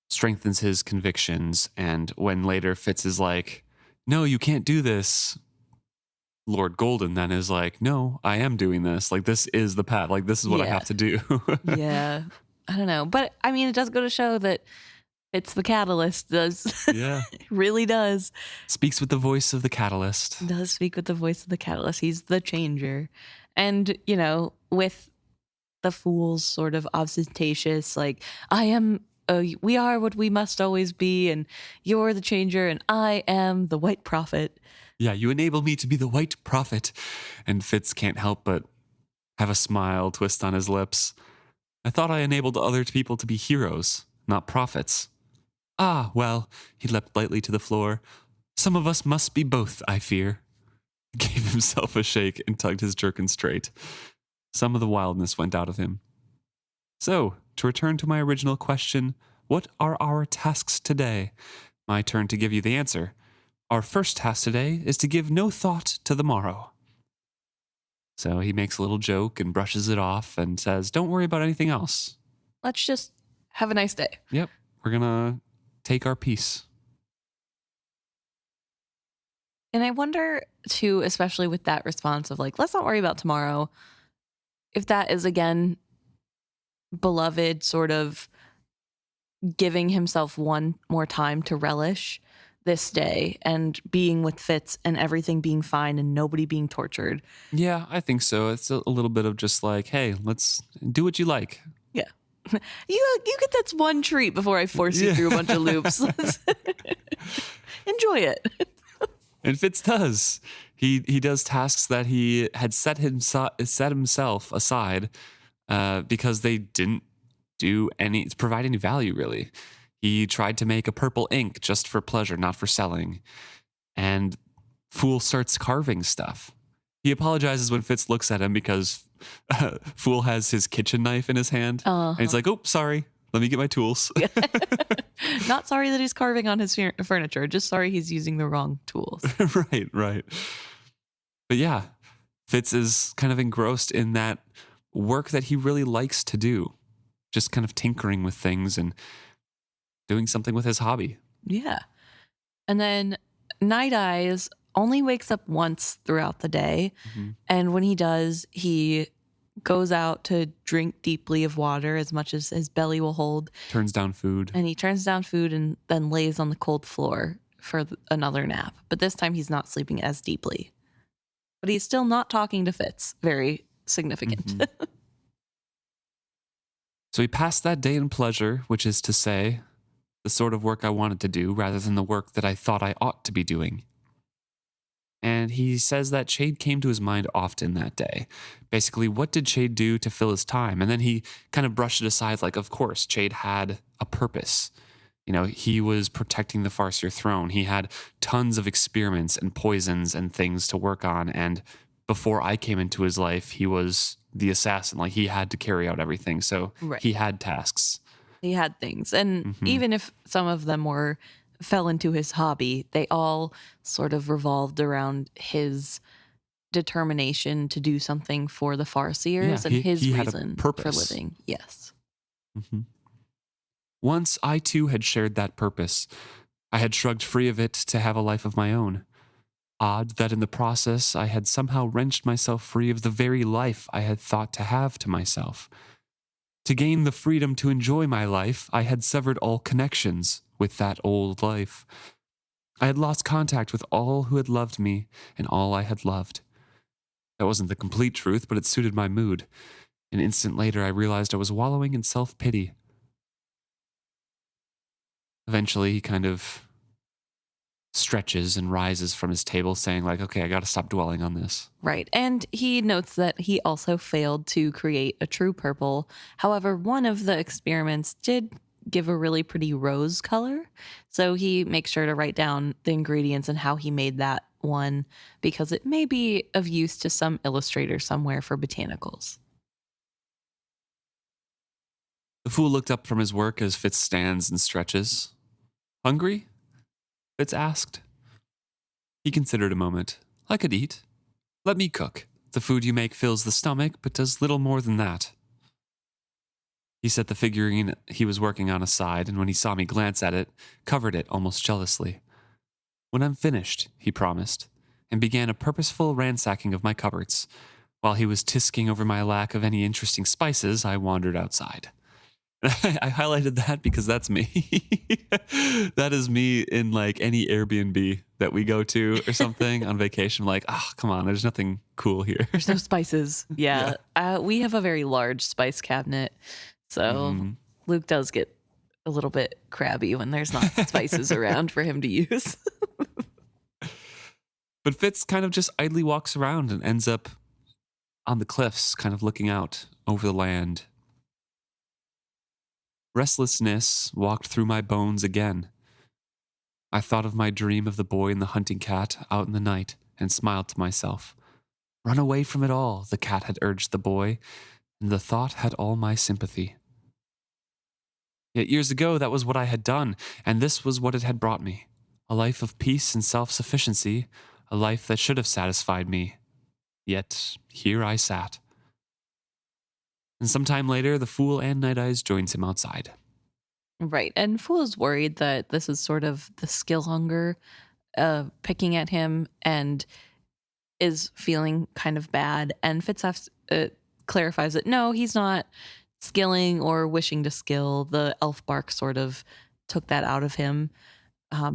Speaker 1: strengthens his convictions. And when later Fitz is like, no, you can't do this, Lord Golden then is like, no, I am doing this. Like, this is the path. Like, this is what I have to do.
Speaker 2: Yeah. I don't know. But I mean, it does go to show that it's the catalyst. Does
Speaker 1: Yeah.
Speaker 2: really does.
Speaker 1: Speaks with the voice of the catalyst.
Speaker 2: Does speak with the voice of the catalyst. He's the changer. And, you know, with the fool's sort of ostentatious, like, we are what we must always be, and you're the changer, and I am the white prophet.
Speaker 1: Yeah, you enable me to be the white prophet. And Fitz can't help but have a smile twist on his lips. I thought I enabled other people to be heroes, not prophets. Ah, well, he leapt lightly to the floor. Some of us must be both, I fear. He gave himself a shake and tugged his jerkin straight. Some of the wildness went out of him. So, to return to my original question, what are our tasks today? My turn to give you the answer. Our first task today is to give no thought to the morrow. So he makes a little joke and brushes it off and says, don't worry about anything else.
Speaker 2: Let's just have a nice day.
Speaker 1: Yep, we're going to take our peace.
Speaker 2: And I wonder, too, especially with that response of like, let's not worry about tomorrow, if that is, again, beloved sort of giving himself one more time to relish this day and being with Fitz and everything being fine and nobody being tortured.
Speaker 1: Yeah, I think so. It's a little bit of just like, hey, let's do what you like.
Speaker 2: Yeah. You get this one treat before I force you through a bunch of loops. Enjoy it.
Speaker 1: And Fitz does. He does tasks that he had set himself aside because they didn't provide any value, really. He tried to make a purple ink just for pleasure, not for selling. And Fool starts carving stuff. He apologizes when Fitz looks at him because Fool has his kitchen knife in his hand. And he's like, oh, sorry. Let me get my tools.
Speaker 2: Not sorry that he's carving on his furniture. Just sorry he's using the wrong tools.
Speaker 1: Right. But yeah, Fitz is kind of engrossed in that work that he really likes to do. Just kind of tinkering with things and doing something with his hobby.
Speaker 2: Yeah. And then Night Eyes only wakes up once throughout the day. Mm-hmm. And when he does, he goes out to drink deeply of water as much as his belly will hold.
Speaker 1: Turns down food.
Speaker 2: And he turns down food and then lays on the cold floor for another nap. But this time he's not sleeping as deeply. But he's still not talking to Fitz. Very significant. Mm-hmm.
Speaker 1: So he passed that day in pleasure, which is to say, the sort of work I wanted to do rather than the work that I thought I ought to be doing. And he says that Chade came to his mind often that day. Basically, what did Chade do to fill his time? And then he kind of brushed it aside like, of course, Chade had a purpose. You know, he was protecting the Farseer throne. He had tons of experiments and poisons and things to work on. And before I came into his life, he was the assassin. Like, he had to carry out everything. So He had tasks.
Speaker 2: He had things. And even if some of them fell into his hobby, they all sort of revolved around his determination to do something for the Farseers and his reason for living. Yes.
Speaker 1: Mm-hmm. Once I too had shared that purpose, I had shrugged free of it to have a life of my own. Odd that in the process I had somehow wrenched myself free of the very life I had thought to have to myself. To gain the freedom to enjoy my life, I had severed all connections with that old life. I had lost contact with all who had loved me and all I had loved. That wasn't the complete truth, but it suited my mood. An instant later, I realized I was wallowing in self-pity. Eventually, he kind of stretches and rises from his table, saying like, okay, I got to stop dwelling on this.
Speaker 2: Right. And he notes that he also failed to create a true purple. However, one of the experiments did give a really pretty rose color. So he makes sure to write down the ingredients and how he made that one because it may be of use to some illustrator somewhere for botanicals.
Speaker 1: The fool looked up from his work as Fitz stands and stretches. Hungry? Fitz asked. He considered a moment. I could eat. Let me cook. The food you make fills the stomach, but does little more than that. He set the figurine he was working on aside, and when he saw me glance at it, covered it almost jealously. When I'm finished, he promised, and began a purposeful ransacking of my cupboards. While he was tisking over my lack of any interesting spices, I wandered outside. I highlighted that because that's me. That is me in like any Airbnb that we go to or something on vacation. I'm like, oh, come on, there's nothing cool here.
Speaker 2: There's no spices. Yeah. We have a very large spice cabinet. So Luke does get a little bit crabby when there's not spices around for him to use.
Speaker 1: But Fitz kind of just idly walks around and ends up on the cliffs, kind of looking out over the land. Restlessness walked through my bones again. I thought of my dream of the boy and the hunting cat out in the night and smiled to myself. Run away from it all, the cat had urged the boy, and the thought had all my sympathy. Yet years ago, that was what I had done, and this was what it had brought me. A life of peace and self-sufficiency, a life that should have satisfied me. Yet here I sat. And sometime later, the fool and Night Eyes joins him outside.
Speaker 2: Right. And Fool is worried that this is sort of the skill hunger picking at him and is feeling kind of bad. And Fitz clarifies that no, he's not skilling or wishing to skill. The elfbark sort of took that out of him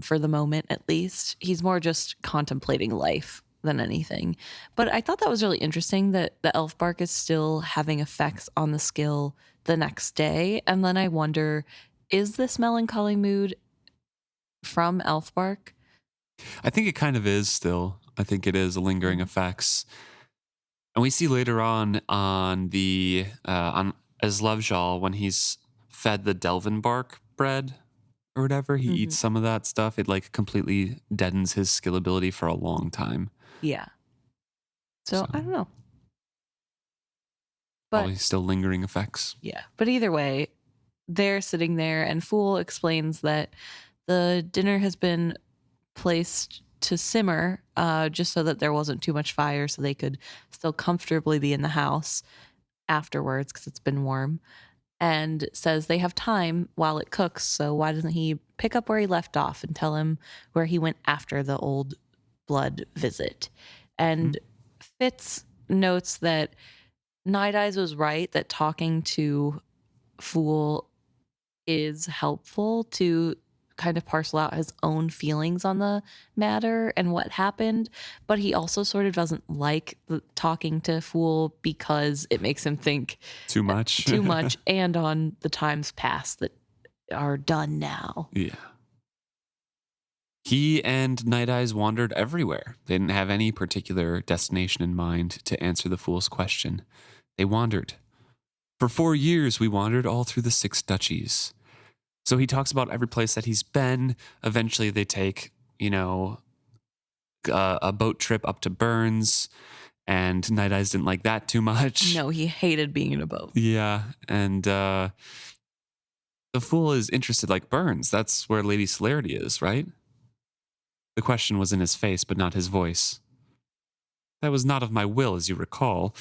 Speaker 2: for the moment, at least. He's more just contemplating life than anything. But I thought that was really interesting that the elfbark is still having effects on the skill the next day. And then I wonder, is this melancholy mood from elfbark?
Speaker 1: I think it kind of is still. I think it is lingering effects. And we see later on the as Lovejaw, when he's fed the Delvin bark bread or whatever, he eats some of that stuff. It like completely deadens his skill ability for a long time.
Speaker 2: Yeah. So I don't know. But
Speaker 1: probably still lingering effects.
Speaker 2: Yeah. But either way, they're sitting there and Fool explains that the dinner has been placed to simmer just so that there wasn't too much fire so they could still comfortably be in the house afterwards because it's been warm, and says they have time while it cooks, so why doesn't he pick up where he left off and tell him where he went after the old blood visit. And Fitz notes that Night Eyes was right, that talking to Fool is helpful to kind of parcel out his own feelings on the matter and what happened, but he also sort of doesn't like talking to Fool because it makes him think
Speaker 1: too much
Speaker 2: and on the times past that are done now.
Speaker 1: Yeah. He and Night Eyes wandered everywhere. They didn't have any particular destination in mind to answer the fool's question. They wandered. For 4 years, we wandered all through the Six Duchies. So he talks about every place that he's been. Eventually they take, a boat trip up to Burns, and Night Eyes didn't like that too much.
Speaker 2: No, he hated being in a boat.
Speaker 1: Yeah, and the fool is interested like Burns. That's where Lady Celerity is, right? The question was in his face, but not his voice. That was not of my will, as you recall.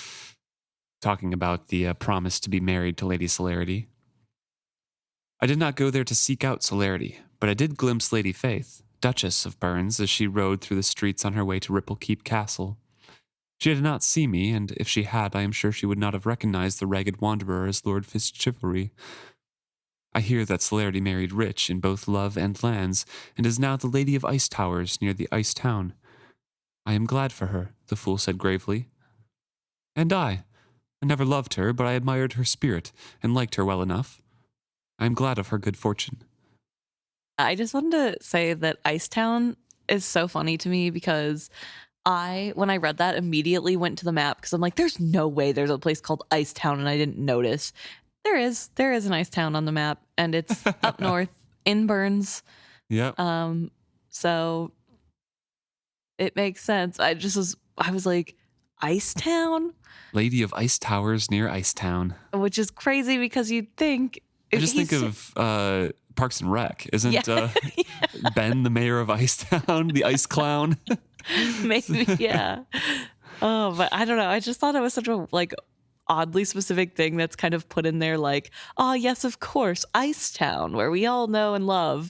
Speaker 1: Talking about the promise to be married to Lady Celerity. I did not go there to seek out Celerity, but I did glimpse Lady Faith, Duchess of Burns, as she rode through the streets on her way to Ripplekeep Castle. She did not see me, and if she had, I am sure she would not have recognized the ragged wanderer as Lord Fitzchivalry. I hear that Celerity married rich in both love and lands, and is now the Lady of Ice Towers near the Ice Town. I am glad for her, the fool said gravely. And I never loved her, but I admired her spirit, and liked her well enough. I am glad of her good fortune.
Speaker 2: I just wanted to say that Icetown is so funny to me because when I read that, immediately went to the map because I'm like, there's no way there's a place called Icetown and I didn't notice. There is a nice town on the map, and it's up north in Burns.
Speaker 1: Yep.
Speaker 2: So it makes sense. I was like, Ice Town,
Speaker 1: Lady of Ice Towers near Icetown.
Speaker 2: which is crazy because you'd think
Speaker 1: I just think of Parks and Rec. Isn't Ben the mayor of Icetown, the ice clown?
Speaker 2: maybe, yeah. Oh, but I don't know. I just thought it was such a like oddly specific thing that's kind of put in there, like, oh yes, of course, Ice Town, where we all know and love.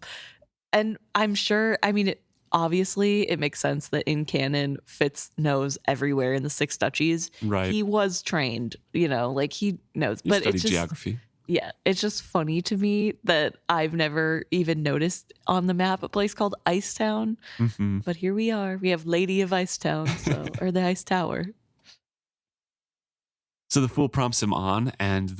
Speaker 2: And I'm sure, I mean, obviously it makes sense that in canon, Fitz knows everywhere in the Six Duchies.
Speaker 1: Right.
Speaker 2: He was trained, like he knows.
Speaker 1: You
Speaker 2: but
Speaker 1: studied
Speaker 2: it's just,
Speaker 1: geography.
Speaker 2: Yeah, it's just funny to me that I've never even noticed on the map a place called Icetown.
Speaker 1: Mm-hmm.
Speaker 2: But here we are. We have Lady of Icetown, or the Ice Tower.
Speaker 1: So the fool prompts him on, and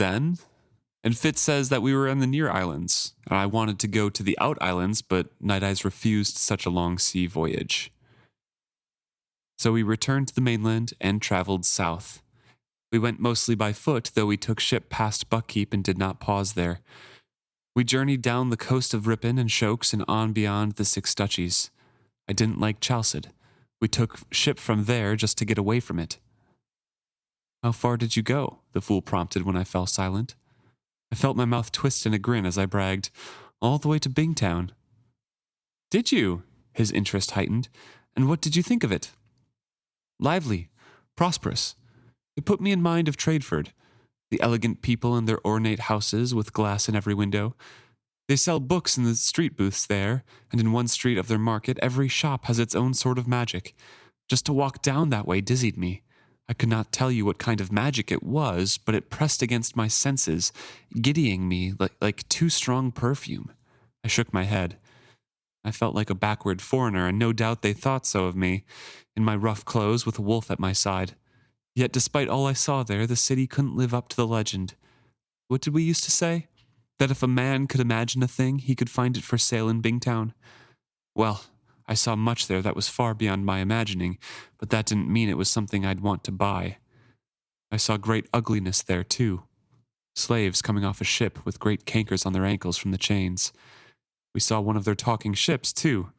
Speaker 1: Fitz says that we were in the near islands, and I wanted to go to the out islands, but Night Eyes refused such a long sea voyage. So we returned to the mainland and traveled south. We went mostly by foot, though we took ship past Buckkeep and did not pause there. We journeyed down the coast of Ripon and Chokes and on beyond the Six Duchies. I didn't like Chalced. We took ship from there just to get away from it. How far did you go? The fool prompted when I fell silent. I felt my mouth twist in a grin as I bragged, all the way to Bingtown. Did you? His interest heightened. And what did you think of it? Lively, prosperous. It put me in mind of Tradeford, the elegant people in their ornate houses with glass in every window. They sell books in the street booths there, and in one street of their market every shop has its own sort of magic. Just to walk down that way dizzied me. I could not tell you what kind of magic it was, but it pressed against my senses, giddying me like too strong perfume. I shook my head. I felt like a backward foreigner, and no doubt they thought so of me, in my rough clothes with a wolf at my side. Yet despite all I saw there, the city couldn't live up to the legend. What did we used to say? That if a man could imagine a thing, he could find it for sale in Bingtown. Well, I saw much there that was far beyond my imagining, but that didn't mean it was something I'd want to buy. I saw great ugliness there, too. Slaves coming off a ship with great cankers on their ankles from the chains. We saw one of their talking ships, too.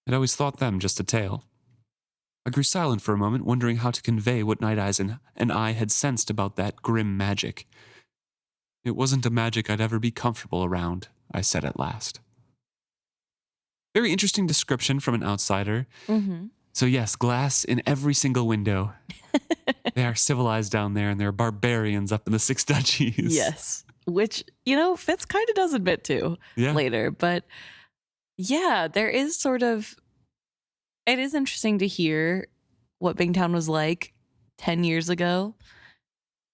Speaker 1: I'd always thought them just a tale. I grew silent for a moment, wondering how to convey what Night Eyes and I had sensed about that grim magic. It wasn't a magic I'd ever be comfortable around, I said at last. Very interesting description from an outsider.
Speaker 2: Mm-hmm.
Speaker 1: So yes, glass in every single window. They are civilized down there, and they're barbarians up in the Six Duchies.
Speaker 2: Yes, which, Fitz kind of does admit to later. But yeah, there is sort of... It is interesting to hear what Bingtown was like 10 years ago,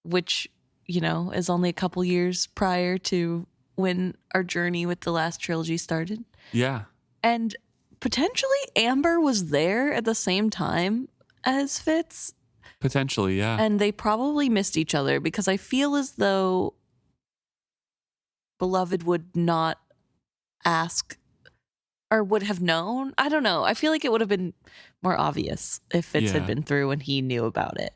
Speaker 2: which, is only a couple years prior to when our journey with the last trilogy started.
Speaker 1: Yeah.
Speaker 2: And potentially Amber was there at the same time as Fitz.
Speaker 1: Potentially, yeah.
Speaker 2: And they probably missed each other because I feel as though Beloved would not ask or would have known. I don't know. I feel like it would have been more obvious if Fitz had been through and he knew about it.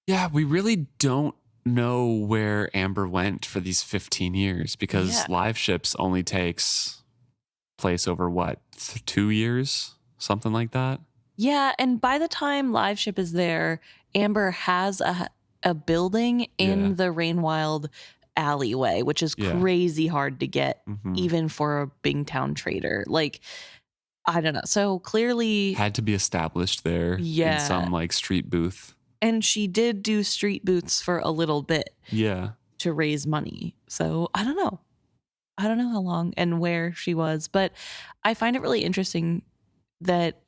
Speaker 1: Yeah, we really don't know where Amber went for these 15 years because Live Ships only takes place over, 2 years? Something like that? Yeah,
Speaker 2: and by the time Live Ship is there, Amber has a building in the Rainwild alleyway, which is crazy hard to get, even for a Bingtown trader. Like, I don't know. So clearly
Speaker 1: had to be established there in some street booth.
Speaker 2: And she did do street booths for a little bit.
Speaker 1: Yeah.
Speaker 2: To raise money. So I don't know. I don't know how long and where she was, but I find it really interesting that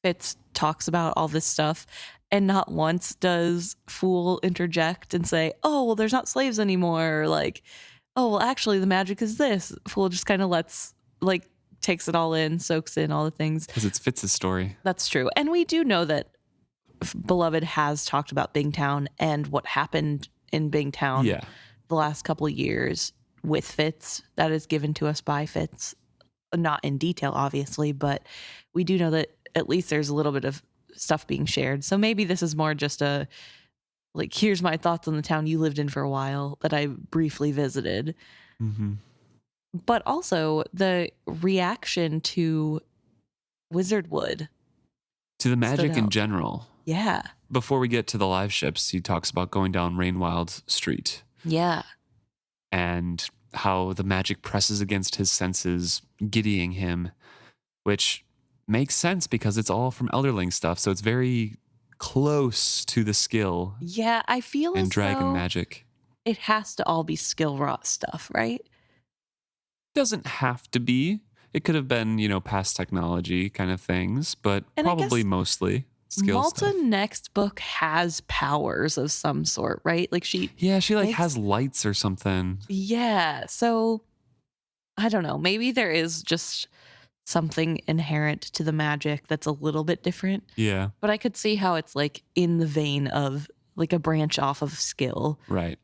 Speaker 2: Fitz talks about all this stuff and not once does Fool interject and say, oh, well, there's not slaves anymore. Or like, oh, well, actually the magic is this. Fool just kind of takes it all in, soaks in all the things.
Speaker 1: Because it's Fitz's story.
Speaker 2: That's true. And we do know that Beloved has talked about Bingtown and what happened in Bingtown the last couple of years with Fitz. That is given to us by Fitz. Not in detail, obviously, but we do know that at least there's a little bit of stuff being shared. So maybe this is more just a like, here's my thoughts on the town you lived in for a while that I briefly visited.
Speaker 1: Mm-hmm.
Speaker 2: But also the reaction to Wizardwood.
Speaker 1: To the magic
Speaker 2: Stood
Speaker 1: in
Speaker 2: out.
Speaker 1: general.
Speaker 2: Yeah.
Speaker 1: Before we get to the live ships, he talks about going down Rainwild Street.
Speaker 2: Yeah.
Speaker 1: And how the magic presses against his senses, giddying him, which makes sense because it's all from Elderling stuff. So it's very close to the skill
Speaker 2: Yeah, I feel
Speaker 1: and
Speaker 2: as
Speaker 1: dragon
Speaker 2: though
Speaker 1: magic.
Speaker 2: it has to all be skill wrought stuff, right?
Speaker 1: Doesn't have to be. It could have been, past technology kind of things, but
Speaker 2: And I
Speaker 1: probably
Speaker 2: guess
Speaker 1: mostly skill
Speaker 2: Malta
Speaker 1: stuff.
Speaker 2: next book has powers of some sort, right? Like she
Speaker 1: like
Speaker 2: makes-
Speaker 1: has lights or something.
Speaker 2: Yeah. So I don't know. Maybe there is just something inherent to the magic that's a little bit different.
Speaker 1: Yeah.
Speaker 2: But I could see how it's like in the vein of like a branch off of skill.
Speaker 1: Right.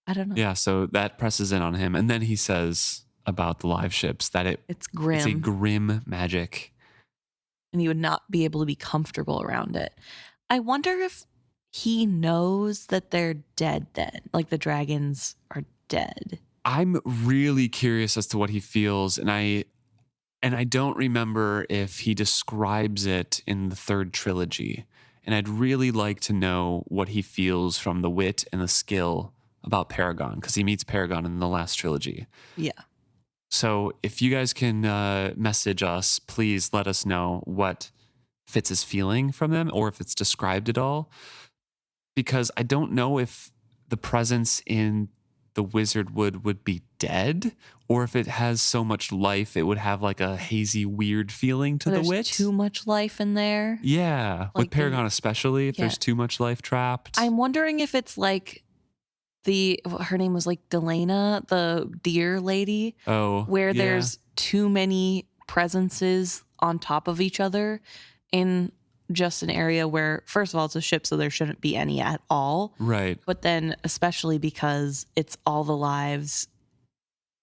Speaker 2: I don't know.
Speaker 1: Yeah. So that presses in on him. And then he says about the live ships that
Speaker 2: It's grim.
Speaker 1: it's a grim magic.
Speaker 2: And you would not be able to be comfortable around it. I wonder if he knows that they're dead then. Like the dragons are dead.
Speaker 1: I'm really curious as to what he feels, and I don't remember if he describes it in the third trilogy. And I'd really like to know what he feels from the wit and the skill about Paragon, because he meets Paragon in the last trilogy.
Speaker 2: Yeah.
Speaker 1: So if you guys can message us, please let us know what Fitz is feeling from them, or if it's described at all. Because I don't know if the presence in the wizard would be dead, or if it has so much life, it would have like a hazy, weird feeling to
Speaker 2: There's
Speaker 1: the wit.
Speaker 2: too much life in there.
Speaker 1: Yeah, with
Speaker 2: Like
Speaker 1: Paragon especially, if
Speaker 2: yeah.
Speaker 1: there's too much life trapped.
Speaker 2: I'm wondering if it's like her name was like Delana, the deer lady, where
Speaker 1: yeah.
Speaker 2: there's too many presences on top of each other in just an area where, first of all, it's a ship, so there shouldn't be any at all.
Speaker 1: Right.
Speaker 2: But then especially because it's all the lives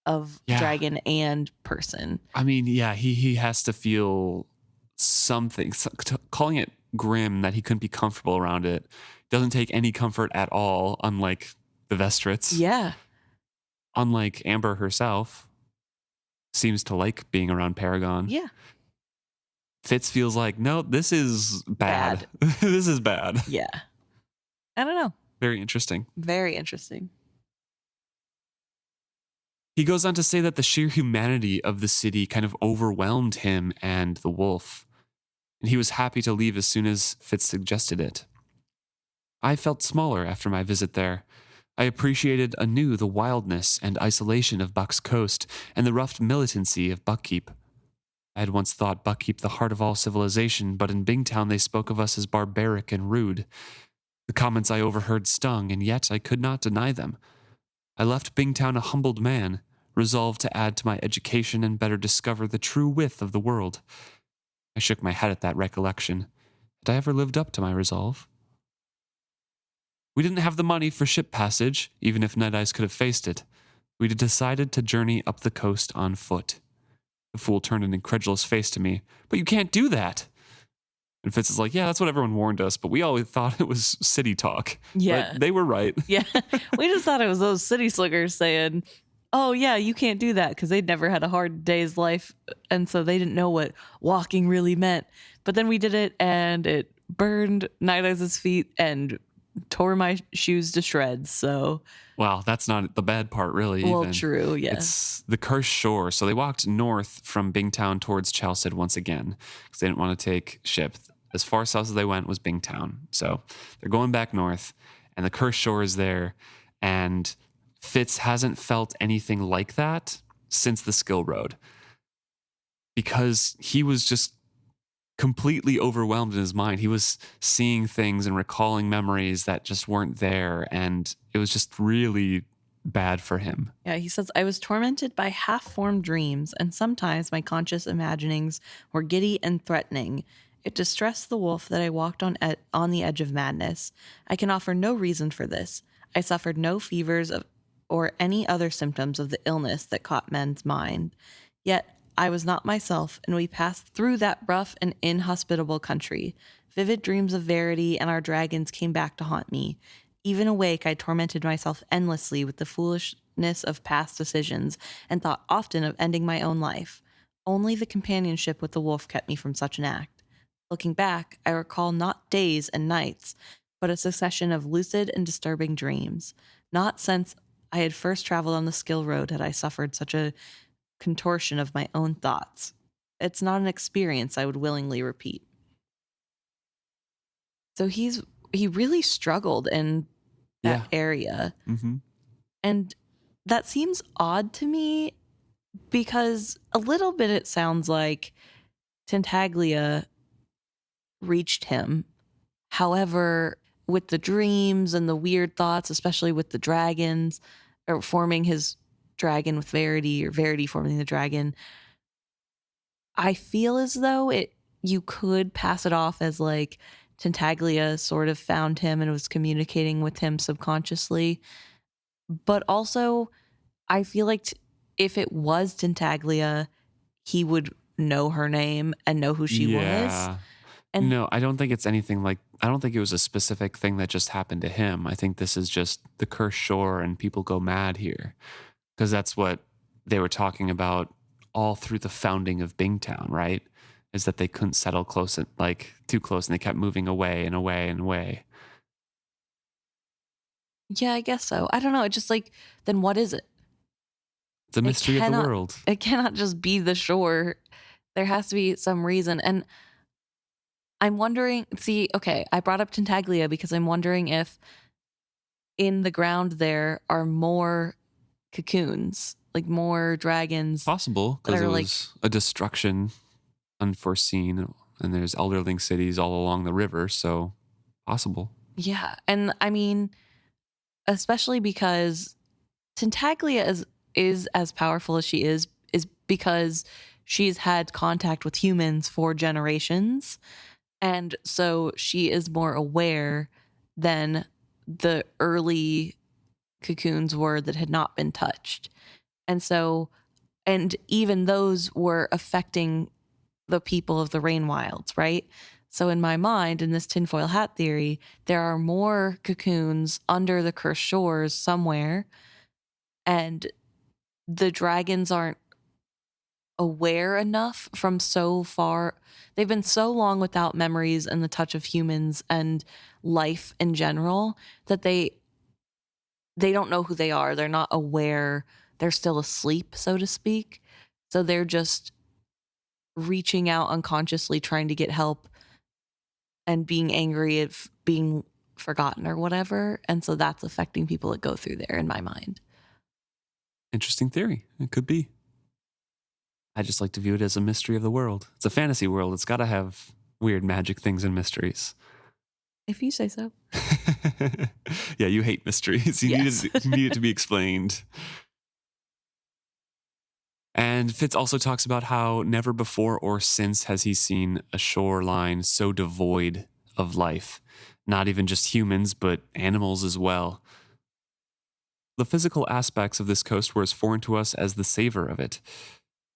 Speaker 2: of dragon and person.
Speaker 1: I mean, yeah, he has to feel something. Calling it grim, that he couldn't be comfortable around it, doesn't take any comfort at all, unlike the Vestrits.
Speaker 2: Yeah.
Speaker 1: Unlike Amber herself, seems to like being around Paragon.
Speaker 2: Yeah.
Speaker 1: Fitz feels like, no, this is bad. This is bad.
Speaker 2: Yeah. I don't know.
Speaker 1: Very interesting.
Speaker 2: Very interesting.
Speaker 1: He goes on to say that the sheer humanity of the city kind of overwhelmed him and the wolf, and he was happy to leave as soon as Fitz suggested it. I felt smaller after my visit there. I appreciated anew the wildness and isolation of Buck's Coast and the rough militancy of Buckkeep. I had once thought Buckkeep the heart of all civilization, but in Bingtown they spoke of us as barbaric and rude. The comments I overheard stung, and yet I could not deny them. I left Bingtown a humbled man, resolved to add to my education and better discover the true width of the world. I shook my head at that recollection. Had I ever lived up to my resolve? We didn't have the money for ship passage, even if Night Eyes could have faced it. We had decided to journey up the coast on foot. The fool turned an incredulous face to me. But you can't do that. And Fitz is like, yeah, that's what everyone warned us, but we always thought it was city talk.
Speaker 2: Yeah.
Speaker 1: But they were right.
Speaker 2: Yeah. We just thought it was those city slickers saying, oh, yeah, you can't do that, because they'd never had a hard day's life. And so they didn't know what walking really meant. But then we did it, and it burned Night Eyes' feet and tore my shoes to shreds. So,
Speaker 1: Well, that's not the bad part, really.
Speaker 2: well,
Speaker 1: even.
Speaker 2: true, yeah.
Speaker 1: It's the cursed shore. So they walked north from Bingtown towards Chalced once again because they didn't want to take ship. As far south as they went was Bingtown. So they're going back north, and the cursed shore is there. And Fitz hasn't felt anything like that since the Skill Road, because he was just completely overwhelmed in his mind. He was seeing things and recalling memories that just weren't there, and it was just really bad for him.
Speaker 2: Yeah, he says, I was tormented by half-formed dreams, and sometimes my conscious imaginings were giddy and threatening. It distressed the wolf that I walked on the edge of madness. I can offer no reason for this. I suffered no fevers or any other symptoms of the illness that caught men's mind. Yet I was not myself, and we passed through that rough and inhospitable country. Vivid dreams of Verity and our dragons came back to haunt me. Even awake, I tormented myself endlessly with the foolishness of past decisions and thought often of ending my own life. Only the companionship with the wolf kept me from such an act. Looking back, I recall not days and nights, but a succession of lucid and disturbing dreams. Not since I had first traveled on the Skill Road had I suffered such a contortion of my own thoughts. It's not an experience I would willingly repeat. So he really struggled in that
Speaker 1: Yeah.
Speaker 2: area.
Speaker 1: Mm-hmm.
Speaker 2: And that seems odd to me because a little bit it sounds like Tintaglia reached him. However, with the dreams and the weird thoughts, especially with the dragons, or forming his dragon with Verity, or Verity forming the dragon, I feel as though you could pass it off as like Tintaglia sort of found him and was communicating with him subconsciously. But also, I feel like if it was Tintaglia, he would know her name and know who she was.
Speaker 1: Yeah.
Speaker 2: And
Speaker 1: No, I don't think it's anything like, I don't think it was a specific thing that just happened to him. I think this is just the cursed shore and people go mad here. Because that's what they were talking about all through the founding of Bingtown, right? Is that they couldn't settle close, like too close, and they kept moving away and away and away.
Speaker 2: yeah, I guess so. I don't know. It's just like, then what is it?
Speaker 1: It's a mystery of the world.
Speaker 2: It cannot just be the shore. There has to be some reason. And I'm wondering, okay, I brought up Tintaglia because I'm wondering if in the ground there are more cocoons, like more dragons.
Speaker 1: Possible, because it was a destruction unforeseen, and there's Elderling cities all along the river, so possible.
Speaker 2: Yeah. And I mean, especially because Tintaglia is as powerful as she is because she's had contact with humans for generations. And so she is more aware than the early cocoons were that had not been touched. And so, and even those were affecting the people of the Rain Wilds, right? So in my mind, in this tinfoil hat theory, there are more cocoons under the cursed shores somewhere, and the dragons aren't aware enough from so far. They've been so long without memories and the touch of humans and life in general that they don't know who they are. They're not aware. They're still asleep, so to speak. So they're just reaching out unconsciously, trying to get help and being angry at being forgotten or whatever. And so that's affecting people that go through there in my mind.
Speaker 1: Interesting theory. It could be. I just like to view it as a mystery of the world. It's a fantasy world. It's got to have weird magic things and mysteries.
Speaker 2: If you say so.
Speaker 1: Yeah, you hate mysteries. You need it to be explained. And Fitz also talks about how never before or since has he seen a shoreline so devoid of life. Not even just humans, but animals as well. The physical aspects of this coast were as foreign to us as the savor of it.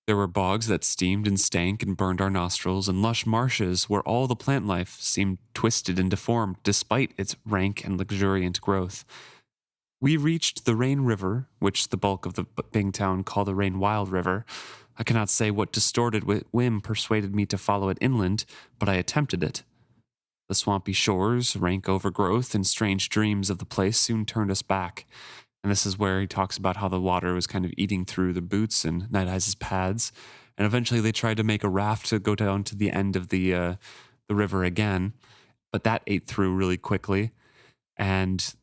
Speaker 1: There were bogs that steamed and stank and burned our nostrils, and lush marshes where all the plant life seemed twisted and deformed despite its rank and luxuriant growth. We reached the Rain River, which the bulk of the Bingtown call the Rain Wild River. I cannot say what distorted whim persuaded me to follow it inland, but I attempted it. The swampy shores, rank overgrowth, and strange dreams of the place soon turned us back. And this is where he talks about how the water was kind of eating through the boots and Night Eyes' pads. And eventually they tried to make a raft to go down to the end of the river again, but that ate through really quickly. And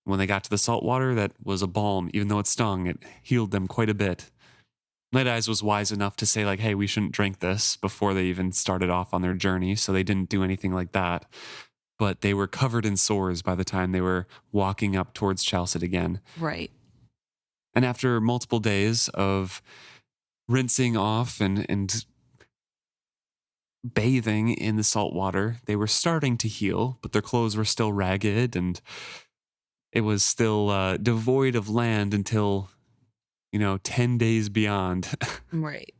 Speaker 1: when they got to the salt water, that was a balm. Even though it stung, it healed them quite a bit. Night Eyes was wise enough to say, like, hey, we shouldn't drink this before they even started off on their journey, so they didn't do anything like that. But they were covered in sores by the time they were walking up towards Chalced again.
Speaker 2: Right.
Speaker 1: And after multiple days of rinsing off and bathing in the salt water, they were starting to heal, but their clothes were still ragged and it was still devoid of land until, 10 days beyond.
Speaker 2: Right.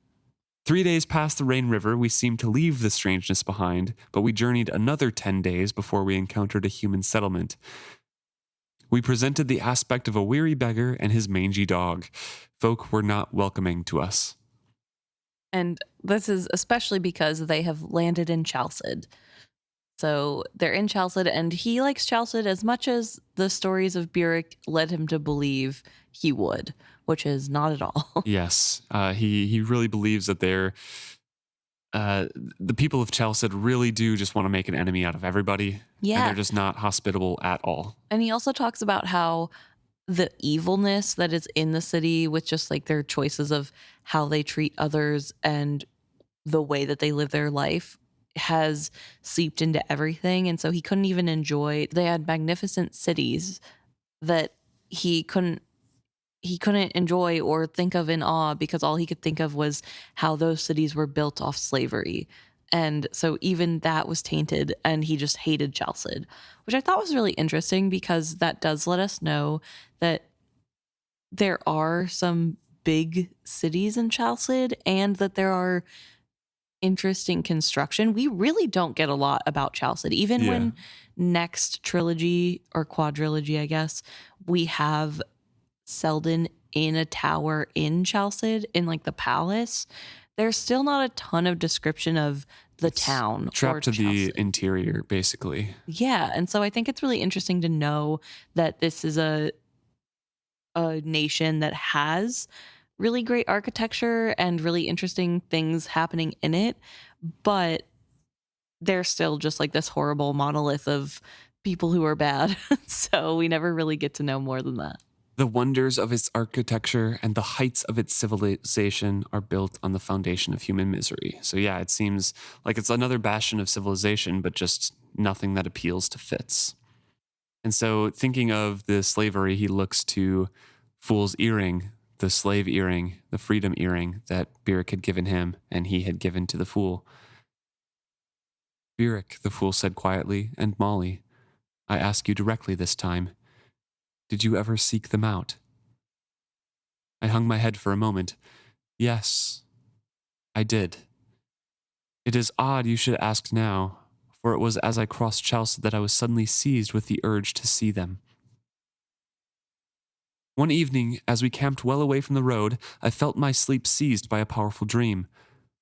Speaker 1: 3 days past the Rain River, we seemed to leave the strangeness behind, but we journeyed another 10 days before we encountered a human settlement. We presented the aspect of a weary beggar and his mangy dog. Folk were not welcoming to us.
Speaker 2: And this is especially because they have landed in Chalced. So they're in Chalced, and he likes Chalced as much as the stories of Burrich led him to believe he would, which is not at all.
Speaker 1: Yes, he really believes that the people of Chalced really do just want to make an enemy out of everybody.
Speaker 2: Yeah.
Speaker 1: And they're just not hospitable at all.
Speaker 2: And he also talks about how the evilness that is in the city with just like their choices of how they treat others and the way that they live their life has seeped into everything. And so he couldn't even enjoy, they had magnificent cities that he couldn't enjoy or think of in awe because all he could think of was how those cities were built off slavery. And so even that was tainted, and he just hated Chalced, which I thought was really interesting because that does let us know that there are some big cities in Chalced and that there are interesting construction. We really don't get a lot about Chalced. Even when next trilogy or quadrilogy, I guess, we have Selden in a tower in Chalced in like the palace, there's still not a ton of description of the town.
Speaker 1: Trapped to the interior, basically.
Speaker 2: Yeah. And so I think it's really interesting to know that this is a nation that has really great architecture and really interesting things happening in it, but they're still just like this horrible monolith of people who are bad. So we never really get to know more than that.
Speaker 1: The wonders of its architecture and the heights of its civilization are built on the foundation of human misery. So yeah, it seems like it's another bastion of civilization, but just nothing that appeals to Fitz. And so thinking of the slavery, he looks to Fool's earring, the slave earring, the freedom earring that Burrich had given him and he had given to the Fool. Burrich, the Fool said quietly, and Molly, I ask you directly this time. Did you ever seek them out? I hung my head for a moment. Yes, I did. It is odd you should ask now, for it was as I crossed Chalced that I was suddenly seized with the urge to see them. One evening, as we camped well away from the road, I felt my sleep seized by a powerful dream.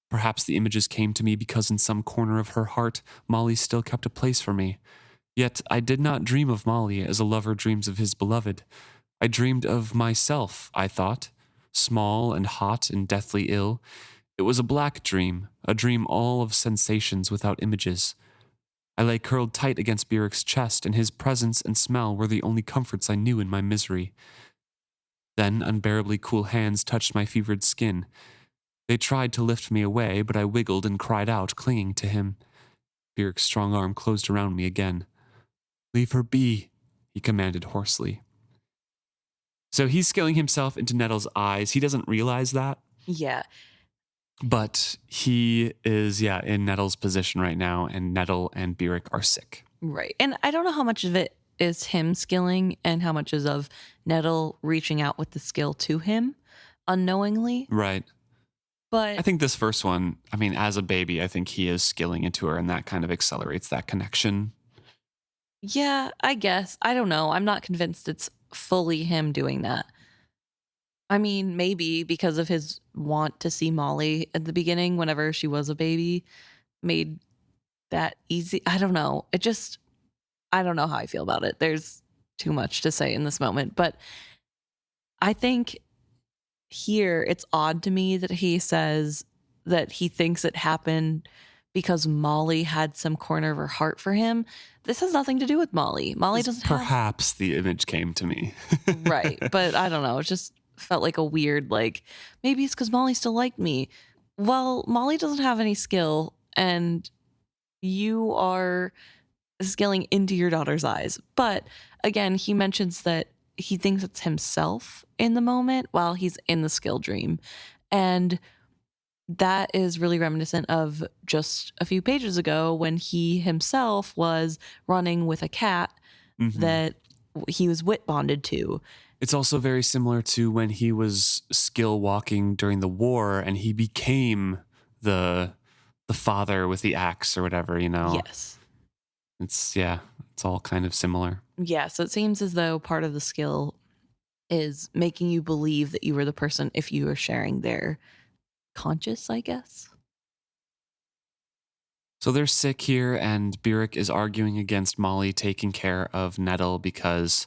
Speaker 1: Perhaps the images came to me because in some corner of her heart, Molly still kept a place for me. Yet I did not dream of Molly as a lover dreams of his beloved. I dreamed of myself, I thought, small and hot and deathly ill. It was a black dream, a dream all of sensations without images. I lay curled tight against Burrich's chest, and his presence and smell were the only comforts I knew in my misery. Then unbearably cool hands touched my fevered skin. They tried to lift me away, but I wiggled and cried out, clinging to him. Burrich's strong arm closed around me again. Leave her be, he commanded hoarsely. So he's skilling himself into Nettle's eyes. He doesn't realize that.
Speaker 2: Yeah.
Speaker 1: But he is, in Nettle's position right now, and Nettle and Burrich are sick.
Speaker 2: Right. And I don't know how much of it is him skilling and how much is of Nettle reaching out with the skill to him unknowingly.
Speaker 1: Right.
Speaker 2: But
Speaker 1: I think this first one, as a baby, I think he is skilling into her, and that kind of accelerates that connection.
Speaker 2: Yeah, I guess. I don't know. I'm not convinced it's fully him doing that. Maybe because of his want to see Molly at the beginning whenever she was a baby made that easy. I don't know. I don't know how I feel about it. There's too much to say in this moment. But I think here it's odd to me that he says that he thinks it happened because Molly had some corner of her heart for him. This has nothing to do with Molly. Molly doesn't have...
Speaker 1: Perhaps the image came to me.
Speaker 2: Right. But I don't know. It just felt like a weird, maybe it's because Molly still liked me. Well, Molly doesn't have any skill, and you are skilling into your daughter's eyes. But again, he mentions that he thinks it's himself in the moment while he's in the skill dream. And that is really reminiscent of just a few pages ago when he himself was running with a cat that he was wit bonded to.
Speaker 1: It's also very similar to when he was skill walking during the war and he became the father with the axe or whatever,
Speaker 2: Yes.
Speaker 1: It's all kind of similar.
Speaker 2: Yeah, so it seems as though part of the skill is making you believe that you were the person if you were sharing their conscious, I guess.
Speaker 1: So they're sick here, and Burrich is arguing against Molly taking care of Nettle because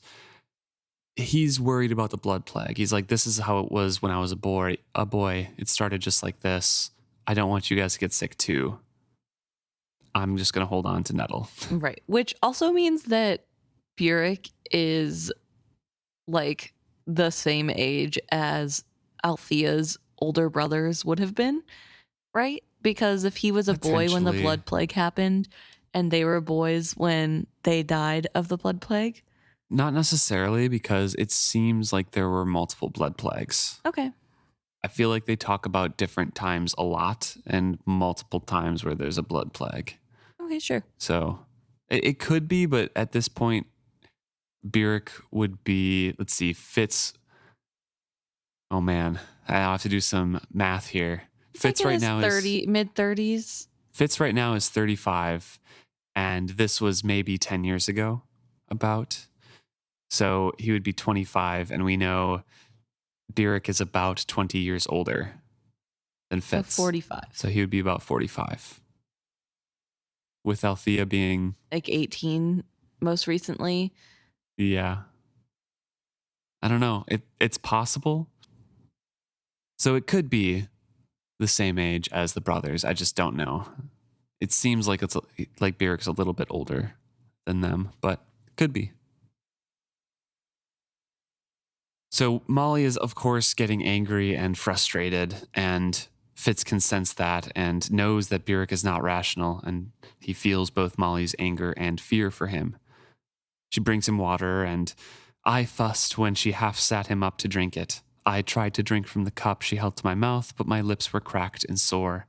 Speaker 1: he's worried about the blood plague. He's like, "This is how it was when I was a boy. A boy, it started just like this. I don't want you guys to get sick too. I'm just gonna hold on to Nettle."
Speaker 2: Right. Which also means that Burrich is like the same age as Althea's older brothers would have been, right? Because if he was a boy when the
Speaker 1: Potentially.
Speaker 2: blood plague happened and they were boys when they died of the blood plague.
Speaker 1: Not necessarily, because it seems like there were multiple blood plagues.
Speaker 2: Okay.
Speaker 1: I feel like they talk about different times a lot and multiple times where there's a blood plague.
Speaker 2: Okay, sure.
Speaker 1: So it could be, but at this point, Burrich would be, let's see, Fitz. Oh man, I'll have to do some math here. Fitz right now is
Speaker 2: mid-30s.
Speaker 1: Fitz right now is 35, and this was maybe 10 years ago, about. So he would be 25, and we know Burrich is about 20 years older than
Speaker 2: So
Speaker 1: Fitz.
Speaker 2: 45.
Speaker 1: So he would be about 45. With Althea being,
Speaker 2: Like 18 most recently.
Speaker 1: yeah. I don't know. It's possible. So it could be the same age as the brothers. I just don't know. It seems like it's like Burrich's a little bit older than them, but could be. So Molly is, of course, getting angry and frustrated, and Fitz can sense that and knows that Burrich is not rational, and he feels both Molly's anger and fear for him. She brings him water, and I fussed when she half sat him up to drink it. I tried to drink from the cup she held to my mouth, but my lips were cracked and sore.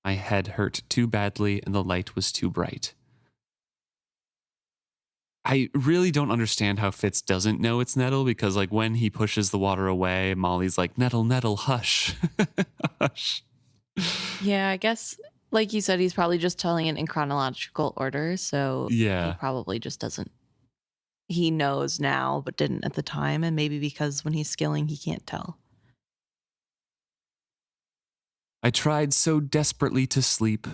Speaker 1: My head hurt too badly, and the light was too bright. I really don't understand how Fitz doesn't know it's Nettle, because like when he pushes the water away, Molly's like, "Nettle, Nettle, hush." Hush.
Speaker 2: Yeah, I guess, like you said, he's probably just telling it in chronological order. So he
Speaker 1: Yeah.
Speaker 2: probably just doesn't. He knows now, but didn't at the time. And maybe because when he's skilling, he can't tell.
Speaker 1: I tried so desperately to sleep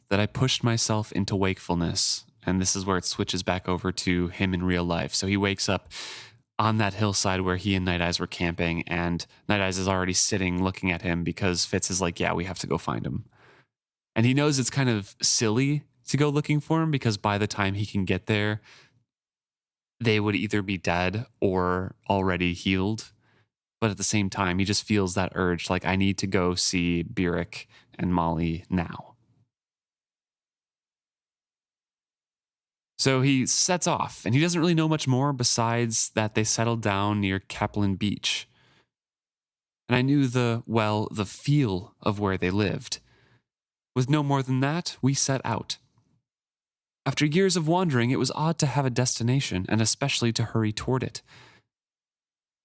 Speaker 1: that I pushed myself into wakefulness. And this is where it switches back over to him in real life. So he wakes up on that hillside where he and Night Eyes were camping, and Night Eyes is already sitting looking at him because Fitz is like, "Yeah, we have to go find him." And he knows it's kind of silly to go looking for him because by the time he can get there, they would either be dead or already healed. But at the same time, he just feels that urge, like, I need to go see Burrich and Molly now. So he sets off, and he doesn't really know much more besides that they settled down near Kaplan Beach. And I knew the feel of where they lived. With no more than that, we set out. After years of wandering, it was odd to have a destination, and especially to hurry toward it.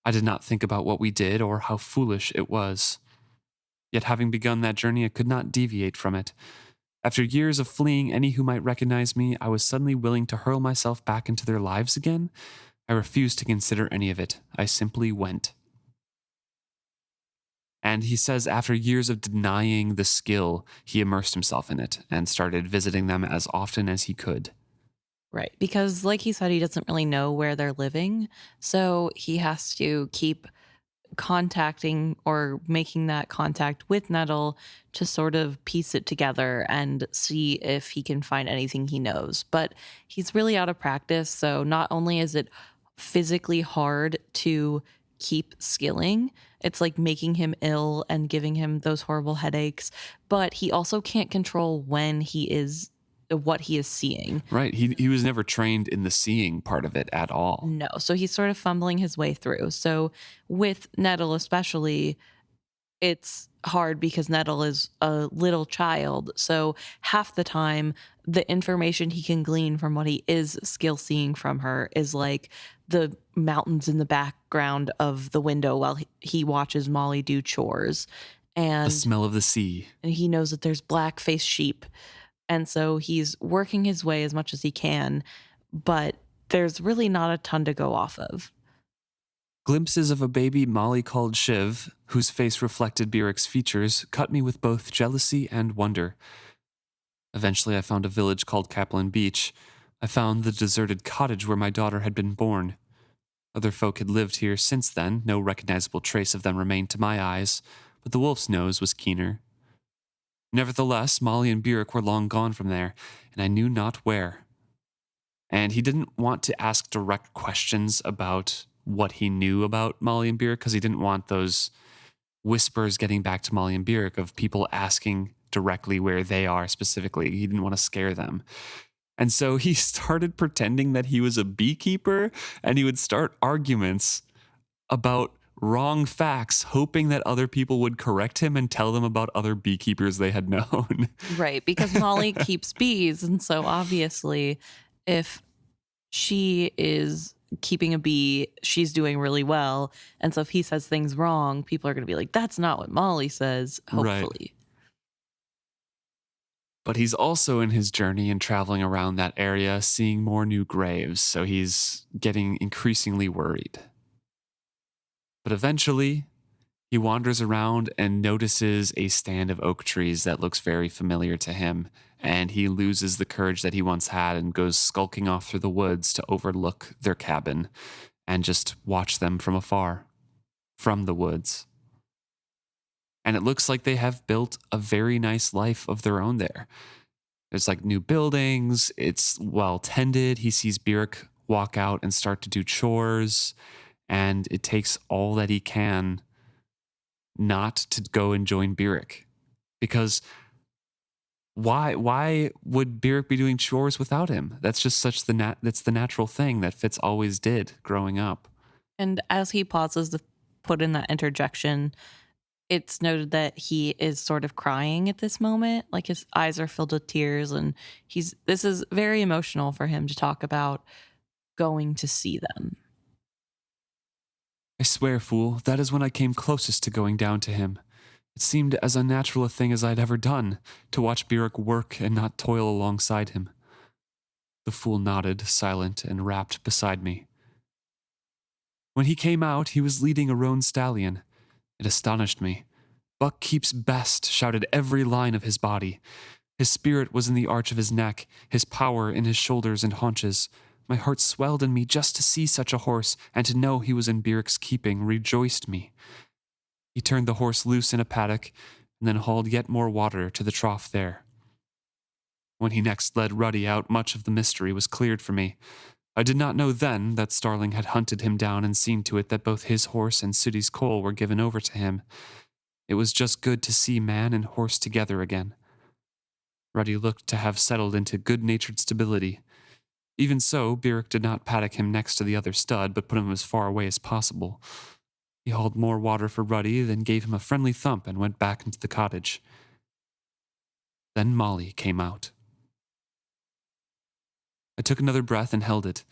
Speaker 1: I did not think about what we did or how foolish it was. Yet having begun that journey, I could not deviate from it. After years of fleeing any who might recognize me, I was suddenly willing to hurl myself back into their lives again. I refused to consider any of it. I simply went. And he says after years of denying the skill, he immersed himself in it and started visiting them as often as he could.
Speaker 2: Right. Because, like he said, he doesn't really know where they're living. So he has to keep contacting or making that contact with Nettle to sort of piece it together and see if he can find anything he knows. But he's really out of practice. So not only is it physically hard to keep skilling, it's like making him ill and giving him those horrible headaches, but he also can't control when he is what he is seeing.
Speaker 1: Right. He was never trained in the seeing part of it at all.
Speaker 2: No. So he's sort of fumbling his way through. So with Nettle especially, it's hard because Nettle is a little child. So half the time, the information he can glean from what he is skill seeing from her is like the mountains in the background of the window while he watches Molly do chores. And
Speaker 1: the smell of the sea.
Speaker 2: And he knows that there's black-faced sheep. And so he's working his way as much as he can, but there's really not a ton to go off of.
Speaker 1: Glimpses of a baby Molly called Shiv, whose face reflected Burrich's features, cut me with both jealousy and wonder. Eventually, I found a village called Kaplan Beach. I found the deserted cottage where my daughter had been born. Other folk had lived here since then. No recognizable trace of them remained to my eyes, but the wolf's nose was keener. Nevertheless, Molly and Burrich were long gone from there, and I knew not where. And he didn't want to ask direct questions about what he knew about Molly and Burrich because he didn't want those whispers getting back to Molly and Burrich of people asking directly where they are specifically. He didn't want to scare them. And so he started pretending that he was a beekeeper, and he would start arguments about wrong facts, hoping that other people would correct him and tell them about other beekeepers they had known.
Speaker 2: Right, because Molly keeps bees, and so obviously if she is keeping a bee, she's doing really well. And so if he says things wrong, people are going to be like, that's not what Molly says, hopefully.
Speaker 1: Right. But he's also in his journey and traveling around that area, seeing more new graves, so he's getting increasingly worried. But eventually, he wanders around and notices a stand of oak trees that looks very familiar to him, and he loses the courage that he once had and goes skulking off through the woods to overlook their cabin and just watch them from afar, from the woods. And it looks like they have built a very nice life of their own there. There's like new buildings. It's well tended. He sees Burrich walk out and start to do chores. And it takes all that he can not to go and join Burrich. Because why would Burrich be doing chores without him? That's just that's the natural thing that Fitz always did growing up.
Speaker 2: And as he pauses to put in that interjection, it's noted that he is sort of crying at this moment. Like his eyes are filled with tears, and this is very emotional for him to talk about going to see them.
Speaker 1: I swear, fool, that is when I came closest to going down to him. It seemed as unnatural a thing as I'd ever done, to watch Burrich work and not toil alongside him. The fool nodded, silent and rapt beside me. When he came out, he was leading a roan stallion. It astonished me. Buck keeps best, shouted every line of his body. His spirit was in the arch of his neck, his power in his shoulders and haunches. My heart swelled in me just to see such a horse, and to know he was in Burrich's keeping rejoiced me. He turned the horse loose in a paddock, and then hauled yet more water to the trough there. When he next led Ruddy out, much of the mystery was cleared for me. I did not know then that Starling had hunted him down and seen to it that both his horse and Sooty's coal were given over to him. It was just good to see man and horse together again. Ruddy looked to have settled into good-natured stability. Even so, Burrich did not paddock him next to the other stud, but put him as far away as possible. He hauled more water for Ruddy, then gave him a friendly thump and went back into the cottage. Then Molly came out. I took another breath and held it.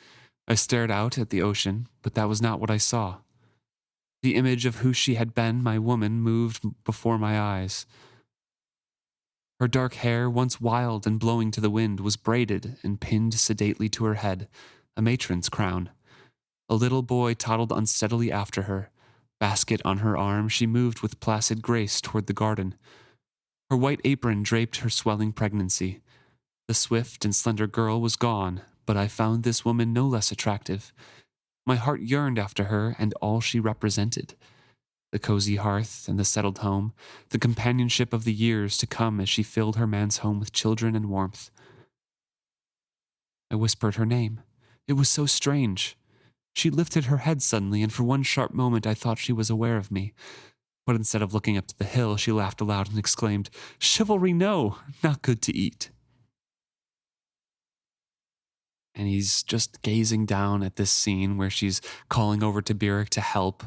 Speaker 1: I stared out at the ocean, but that was not what I saw. The image of who she had been, my woman, moved before my eyes. Her dark hair, once wild and blowing to the wind, was braided and pinned sedately to her head, a matron's crown. A little boy toddled unsteadily after her. Basket on her arm, she moved with placid grace toward the garden. Her white apron draped her swelling pregnancy. The swift and slender girl was gone, but I found this woman no less attractive. My heart yearned after her and all she represented. The cozy hearth and the settled home, the companionship of the years to come as she filled her man's home with children and warmth. I whispered her name. It was so strange. She lifted her head suddenly, and for one sharp moment I thought she was aware of me. But instead of looking up to the hill, she laughed aloud and exclaimed, "Chivalry, no, not good to eat." And he's just gazing down at this scene where she's calling over to Burrich to help,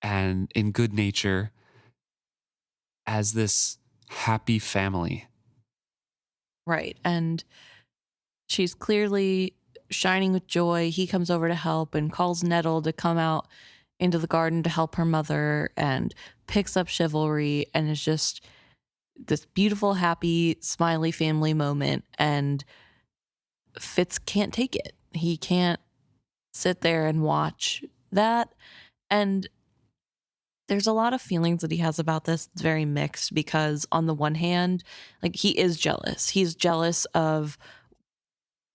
Speaker 1: and in good nature, as this happy family.
Speaker 2: Right. And she's clearly shining with joy. He comes over to help and calls Nettle to come out into the garden to help her mother, and picks up Chivalry, and is just this beautiful, happy, smiley family moment. And Fitz can't take it. he can't sit there and watch that. And there's a lot of feelings that he has about this. It's very mixed because on the one hand, like he is jealous. He's jealous of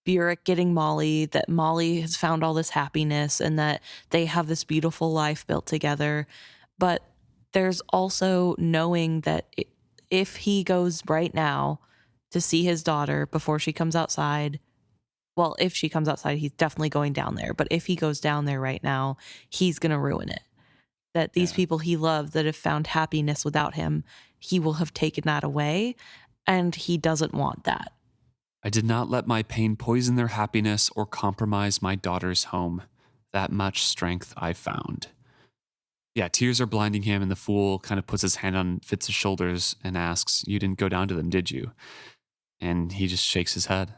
Speaker 2: Burrich getting Molly, that Molly has found all this happiness and that they have this beautiful life built together. But there's also knowing that if he goes right now to see his daughter before she comes outside, well, if she comes outside, he's definitely going down there. But if he goes down there right now, he's going to ruin it. That these people he loved that have found happiness without him, he will have taken that away. And he doesn't want that.
Speaker 1: I did not let my pain poison their happiness or compromise my daughter's home. That much strength I found. Yeah, tears are blinding him, and the fool kind of puts his hand on Fitz's shoulders and asks, "You didn't go down to them, did you?" And he just shakes his head.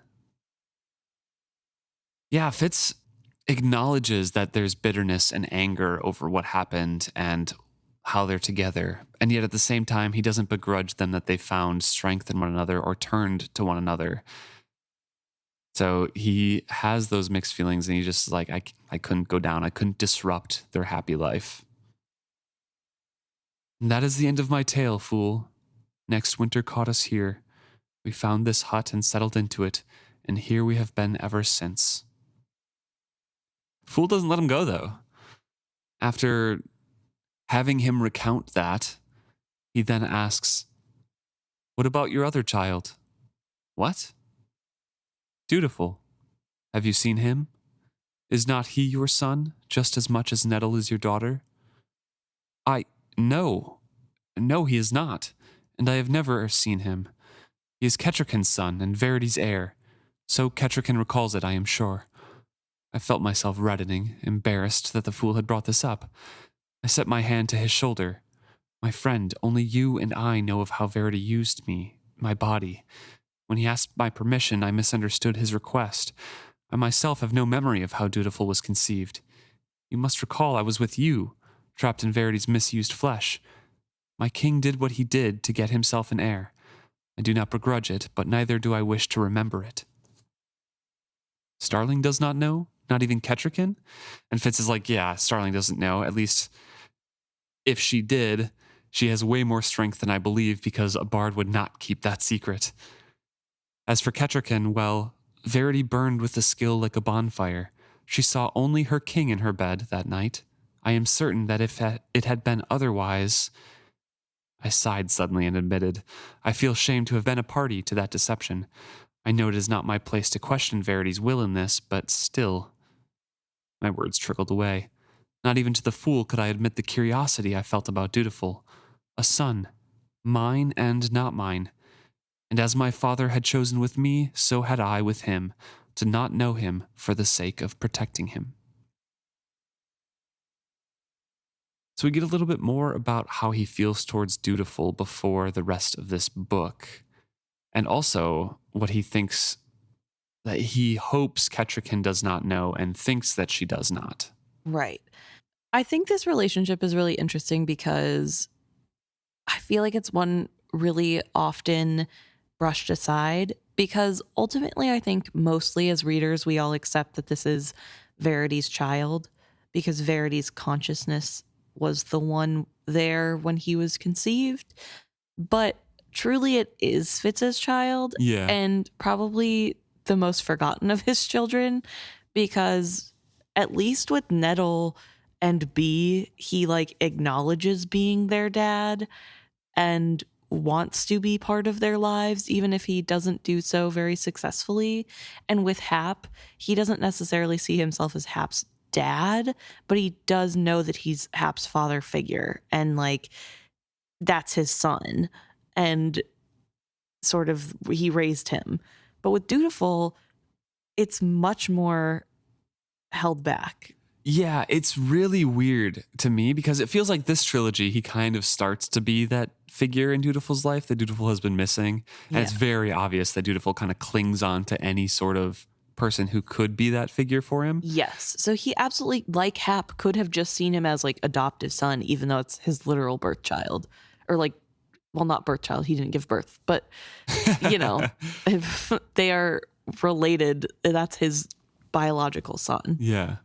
Speaker 1: Yeah, Fitz acknowledges that there's bitterness and anger over what happened and how they're together. And yet at the same time, he doesn't begrudge them that they found strength in one another or turned to one another. So he has those mixed feelings, and he's just like, I couldn't go down. I couldn't disrupt their happy life. And that is the end of my tale, fool. Next winter caught us here. We found this hut and settled into it, and here we have been ever since. Fool doesn't let him go, though. After having him recount that, he then asks, "What about your other child?" "What?" "Dutiful. Have you seen him? Is not he your son, just as much as Nettle is your daughter?" No. No, he is not, and I have never seen him. He is Kettrican's son and Verity's heir. So Kettrican recalls it, I am sure. I felt myself reddening, embarrassed that the fool had brought this up. I set my hand to his shoulder. "My friend, only you and I know of how Verity used me, my body. When he asked my permission, I misunderstood his request. I myself have no memory of how Dutiful was conceived. You must recall I was with you, trapped in Verity's misused flesh. My king did what he did to get himself an heir. I do not begrudge it, but neither do I wish to remember it." Starling does not know? Not even Kettrican? And Fitz is like, yeah, Starling doesn't know. At least if she did, she has way more strength than I believe, because a bard would not keep that secret. As for Kettrican, well, Verity burned with the skill like a bonfire. She saw only her king in her bed that night. I am certain that if it had been otherwise... I sighed suddenly and admitted, I feel shamed to have been a party to that deception. I know it is not my place to question Verity's will in this, but still... My words trickled away. Not even to the fool could I admit the curiosity I felt about Dutiful. A son. Mine and not mine. And as my father had chosen with me, so had I with him, to not know him for the sake of protecting him. So we get a little bit more about how he feels towards Dutiful before the rest of this book, and also what he thinks that he hopes Kettrican does not know and thinks that she does not.
Speaker 2: Right. I think this relationship is really interesting because I feel like it's one really often brushed aside, because ultimately I think mostly as readers we all accept that this is Verity's child, because Verity's consciousness was the one there when he was conceived. But truly it is Fitz's child, and probably the most forgotten of his children, because at least with Nettle and Bee, he like acknowledges being their dad and wants to be part of their lives, even if he doesn't do so very successfully. And with Hap, he doesn't necessarily see himself as Hap's dad, but he does know that he's Hap's father figure, and like that's his son, and sort of he raised him. But with Dutiful, it's much more held back.
Speaker 1: Yeah, it's really weird to me, because it feels like this trilogy, he kind of starts to be that figure in Dutiful's life that Dutiful has been missing. And it's very obvious that Dutiful kind of clings on to any sort of person who could be that figure for him.
Speaker 2: Yes. So he absolutely, like Hap, could have just seen him as like adoptive son, even though it's his literal birth child. Or like, well, not birth child, he didn't give birth, but you know, if they are related, that's his biological son.
Speaker 1: Yeah.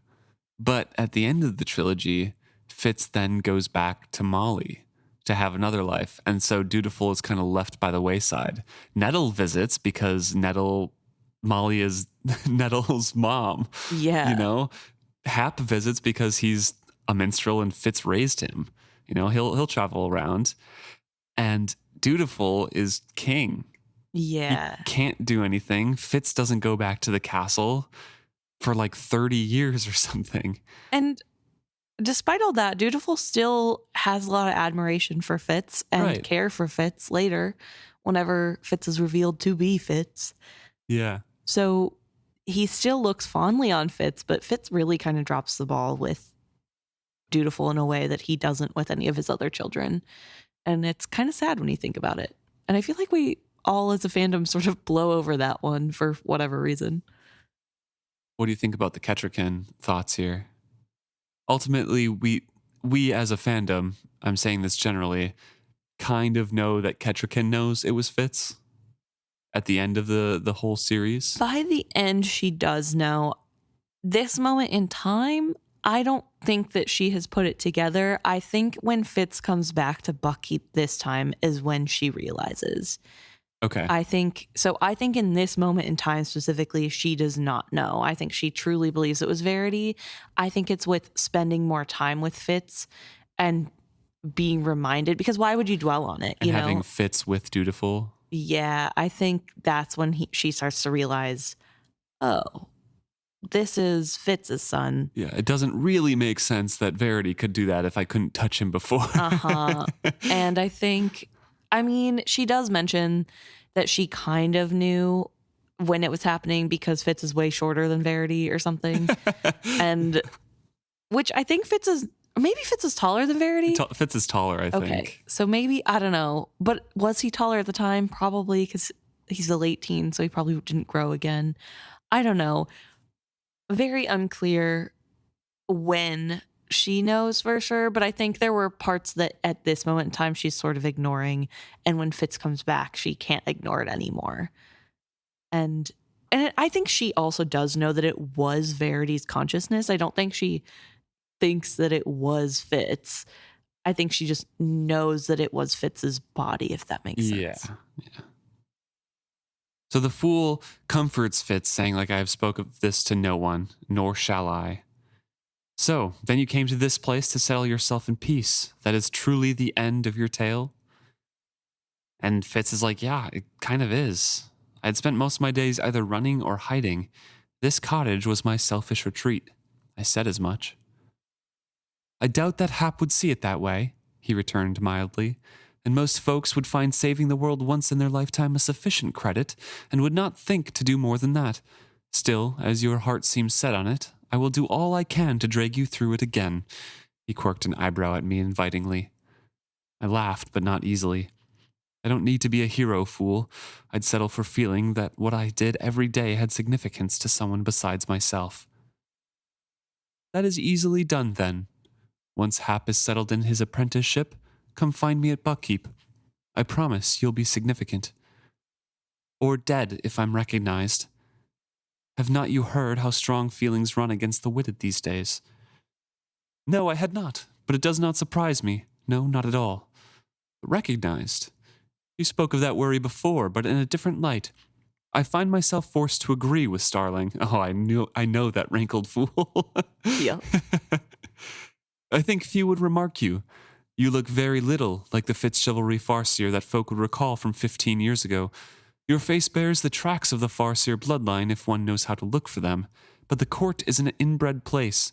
Speaker 1: But at the end of the trilogy, Fitz then goes back to Molly to have another life. And so Dutiful is kind of left by the wayside. Nettle visits because Molly is Nettle's mom.
Speaker 2: Yeah.
Speaker 1: You know, Hap visits because he's a minstrel and Fitz raised him. You know, he'll travel around. And Dutiful is king.
Speaker 2: Yeah.
Speaker 1: He can't do anything. Fitz doesn't go back to the castle for like 30 years or something.
Speaker 2: And despite all that, Dutiful still has a lot of admiration for Fitz and care for Fitz later, whenever Fitz is revealed to be Fitz.
Speaker 1: Yeah.
Speaker 2: So he still looks fondly on Fitz, but Fitz really kind of drops the ball with Dutiful in a way that he doesn't with any of his other children. And it's kind of sad when you think about it. And I feel like we all as a fandom sort of blow over that one for whatever reason.
Speaker 1: What do you think about the Kettrican thoughts here? Ultimately, we as a fandom, I'm saying this generally, kind of know that Kettrican knows it was Fitz at the end of the whole series.
Speaker 2: By the end, she does know. This moment in time, I don't think that she has put it together. I think when Fitz comes back to Buckkeep this time is when she realizes.
Speaker 1: Okay.
Speaker 2: I think in this moment in time specifically, she does not know. I think she truly believes it was Verity. I think it's with spending more time with Fitz and being reminded, because why would you dwell on it?
Speaker 1: And having Fitz with Dutiful.
Speaker 2: Yeah, I think that's when she starts to realize, oh, this is Fitz's son.
Speaker 1: Yeah, it doesn't really make sense that Verity could do that if I couldn't touch him before.
Speaker 2: And I think, I mean, she does mention that she kind of knew when it was happening because Fitz is way shorter than Verity or something. And which I think Fitz is taller than Verity.
Speaker 1: Fitz is taller, I think.
Speaker 2: Okay, so maybe, I don't know. But was he taller at the time? Probably, because he's a late teen, so he probably didn't grow again. I don't know. Very unclear when she knows for sure, but I think there were parts that at this moment in time she's sort of ignoring, and when Fitz comes back she can't ignore it anymore. And I think she also does know that it was Verity's consciousness. I don't think she thinks that it was Fitz. I think she just knows that it was Fitz's body, if that makes sense.
Speaker 1: Yeah. So the fool comforts Fitz, saying, like, I have spoke of this to no one, nor shall I. So, then you came to this place to settle yourself in peace. That is truly the end of your tale? And Fitz is like, yeah, it kind of is. I had spent most of my days either running or hiding. This cottage was my selfish retreat. I said as much. I doubt that Hap would see it that way, he returned mildly, and most folks would find saving the world once in their lifetime a sufficient credit, and would not think to do more than that. Still, as your heart seems set on it, I will do all I can to drag you through it again. He quirked an eyebrow at me invitingly. I laughed, but not easily. I don't need to be a hero, fool. I'd settle for feeling that what I did every day had significance to someone besides myself. That is easily done, then. Once Hap is settled in his apprenticeship, come find me at Buckkeep. I promise you'll be significant. Or dead, if I'm recognized. Have not you heard how strong feelings run against the witted these days? No, I had not, but it does not surprise me. No, not at all. Recognized. You spoke of that worry before, but in a different light. I find myself forced to agree with Starling. Oh, I know that rankled fool.
Speaker 2: Yeah.
Speaker 1: I think few would remark you. You look very little like the Fitz chivalry farseer that folk would recall from 15 years ago. Your face bears the tracks of the farseer bloodline if one knows how to look for them, but the court is an inbred place.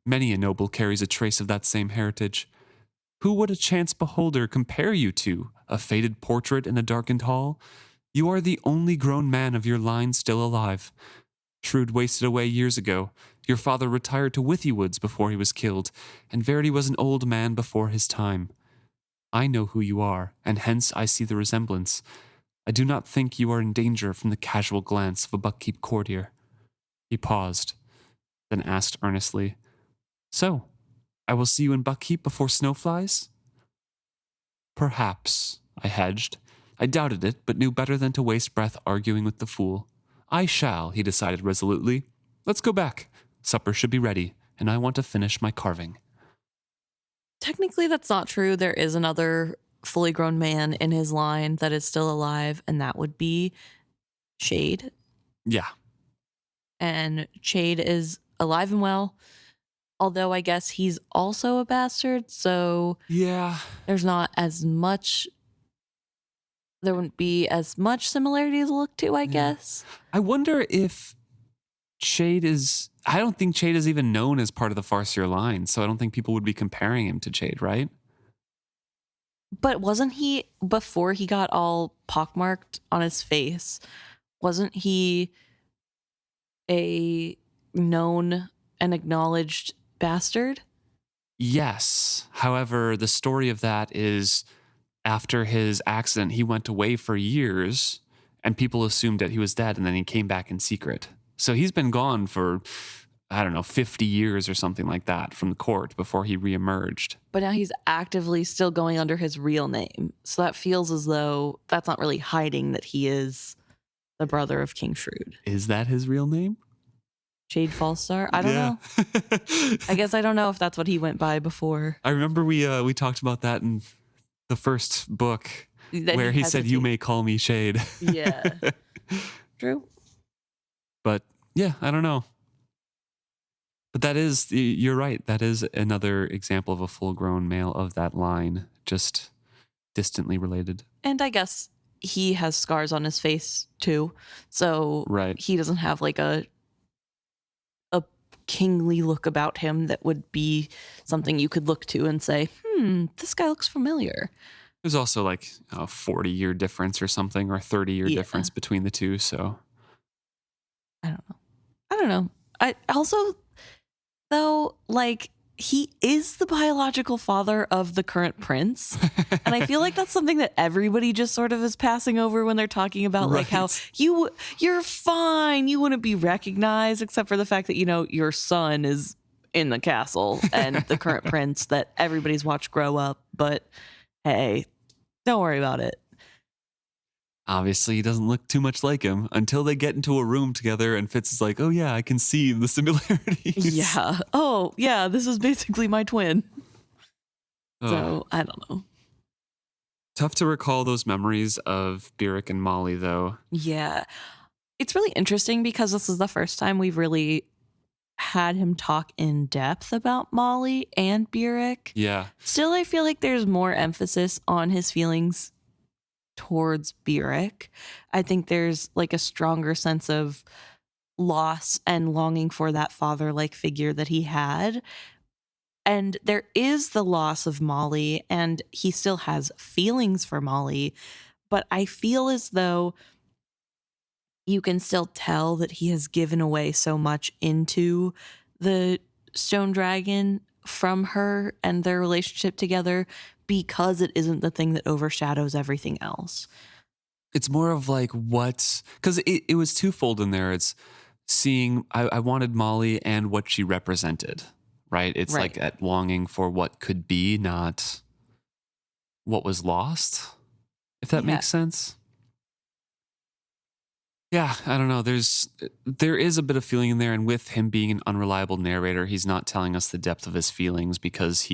Speaker 1: Many a noble carries a trace of that same heritage. Who would a chance beholder compare you to? A faded portrait in a darkened hall? You are the only grown man of your line still alive. Shrewd wasted away years ago. Your father retired to Withy-Woods before he was killed, and Verity was an old man before his time. I know who you are, and hence I see the resemblance. I do not think you are in danger from the casual glance of a Buckkeep courtier. He paused, then asked earnestly, So, I will see you in Buckkeep before snow flies? Perhaps, I hedged. I doubted it, but knew better than to waste breath arguing with the fool. I shall, he decided resolutely. let's go back. Supper should be ready, and I want to finish my carving.
Speaker 2: Technically, that's not true. There is another fully grown man in his line that is still alive, and that would be Shade.
Speaker 1: Yeah.
Speaker 2: And Shade is alive and well, although I guess he's also a bastard, so
Speaker 1: Yeah.
Speaker 2: there's not as much, there wouldn't be as much similarity to look to, I guess.
Speaker 1: I wonder if Shade is, I don't think Shade is even known as part of the Farseer line, so I don't think people would be comparing him to Shade, right?
Speaker 2: But wasn't he, before he got all pockmarked on his face, wasn't he a known and acknowledged bastard?
Speaker 1: Yes. However, the story of that is after his accident, he went away for years and people assumed that he was dead, and then he came back in secret. So he's been gone for, I don't know, 50 years or something like that from the court before he reemerged.
Speaker 2: But now he's actively still going under his real name. So that feels as though that's not really hiding that he is the brother of King Shrewd.
Speaker 1: Is that his real name?
Speaker 2: Shade Fallstar? I don't know. I guess I don't know if that's what he went by before.
Speaker 1: I remember we talked about that in the first book
Speaker 2: That
Speaker 1: where he said, "You may call me Shade."
Speaker 2: Yeah. True.
Speaker 1: But yeah, I don't know. But that is, you're right. That is another example of a full-grown male of that line, just distantly related.
Speaker 2: And I guess he has scars on his face too. So
Speaker 1: Right.
Speaker 2: he doesn't have like a kingly look about him that would be something you could look to and say, this guy looks familiar.
Speaker 1: There's also like a 40-year difference or something, or a 30-year difference between the two. So
Speaker 2: I don't know. I also, though, like, he is the biological father of the current prince. And I feel like that's something that everybody just sort of is passing over when they're talking about like how you're fine. You wouldn't be recognized except for the fact that, you know, your son is in the castle and the current prince that everybody's watched grow up. But hey, don't worry about it.
Speaker 1: obviously he doesn't look too much like him until they get into a room together and Fitz is like, "Oh yeah, I can see the similarities."
Speaker 2: Yeah. Oh, yeah, this is basically my twin. So, I don't know.
Speaker 1: Tough to recall those memories of Burrich and Molly, though.
Speaker 2: Yeah. It's really interesting because this is the first time we've really had him talk in depth about Molly and Burrich.
Speaker 1: Yeah.
Speaker 2: Still, I feel like there's more emphasis on his feelings towards Burrich. I think there's like a stronger sense of loss and longing for that father-like figure that he had. And there is the loss of Molly, and he still has feelings for Molly. But I feel as though you can still tell that he has given away so much into the stone dragon from her and their relationship together because it isn't the thing that overshadows everything else.
Speaker 1: It's more of like what, because it was twofold in there. It's seeing, I wanted Molly and what she represented, right? It's like that longing for what could be, not what was lost, if that makes sense. Yeah, I don't know. There is a bit of feeling in there, and with him being an unreliable narrator, he's not telling us the depth of his feelings because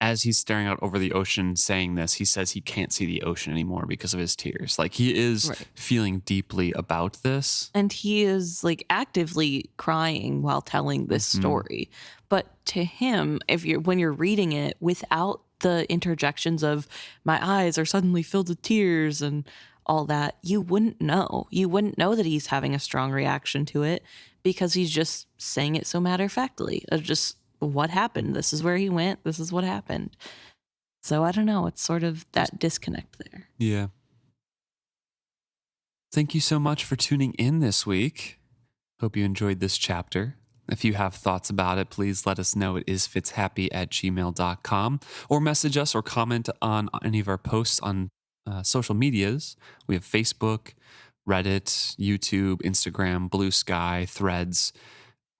Speaker 1: as he's staring out over the ocean saying this, he says he can't see the ocean anymore because of his tears. Like he is feeling deeply about this.
Speaker 2: And he is like actively crying while telling this story. But to him, when you're reading it without the interjections of my eyes are suddenly filled with tears and all that, you wouldn't know. You wouldn't know that he's having a strong reaction to it because he's just saying it so matter-of-factly. Just what happened? This is where he went. This is what happened. So I don't know. It's sort of that disconnect there.
Speaker 1: Yeah. Thank you so much for tuning in this week. Hope you enjoyed this chapter. If you have thoughts about it, please let us know. It is fitzhappy@gmail.com, or message us or comment on any of our posts on social medias. We have Facebook, Reddit, YouTube, Instagram, Blue Sky, Threads.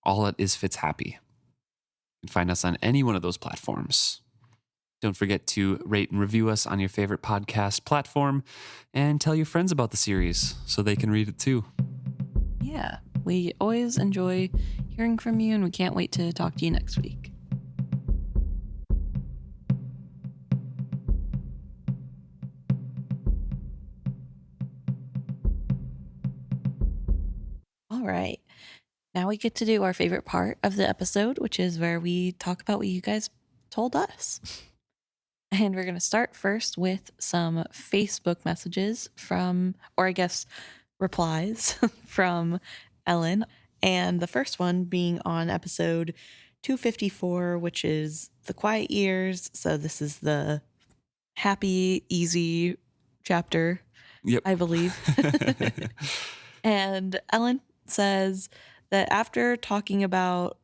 Speaker 1: All it is Fitzhappy. You can find us on any one of those platforms. Don't forget to rate and review us on your favorite podcast platform and tell your friends about the series so they can read it too.
Speaker 2: Yeah, we always enjoy hearing from you, and we can't wait to talk to you next week. All right. Now we get to do our favorite part of the episode, which is where we talk about what you guys told us. And we're going to start first with some Facebook messages from, or I guess replies from Ellen. And the first one being on episode 254, which is The Quiet Years. So this is the happy, easy chapter,
Speaker 1: Yep.
Speaker 2: I believe. And Ellen says that after talking about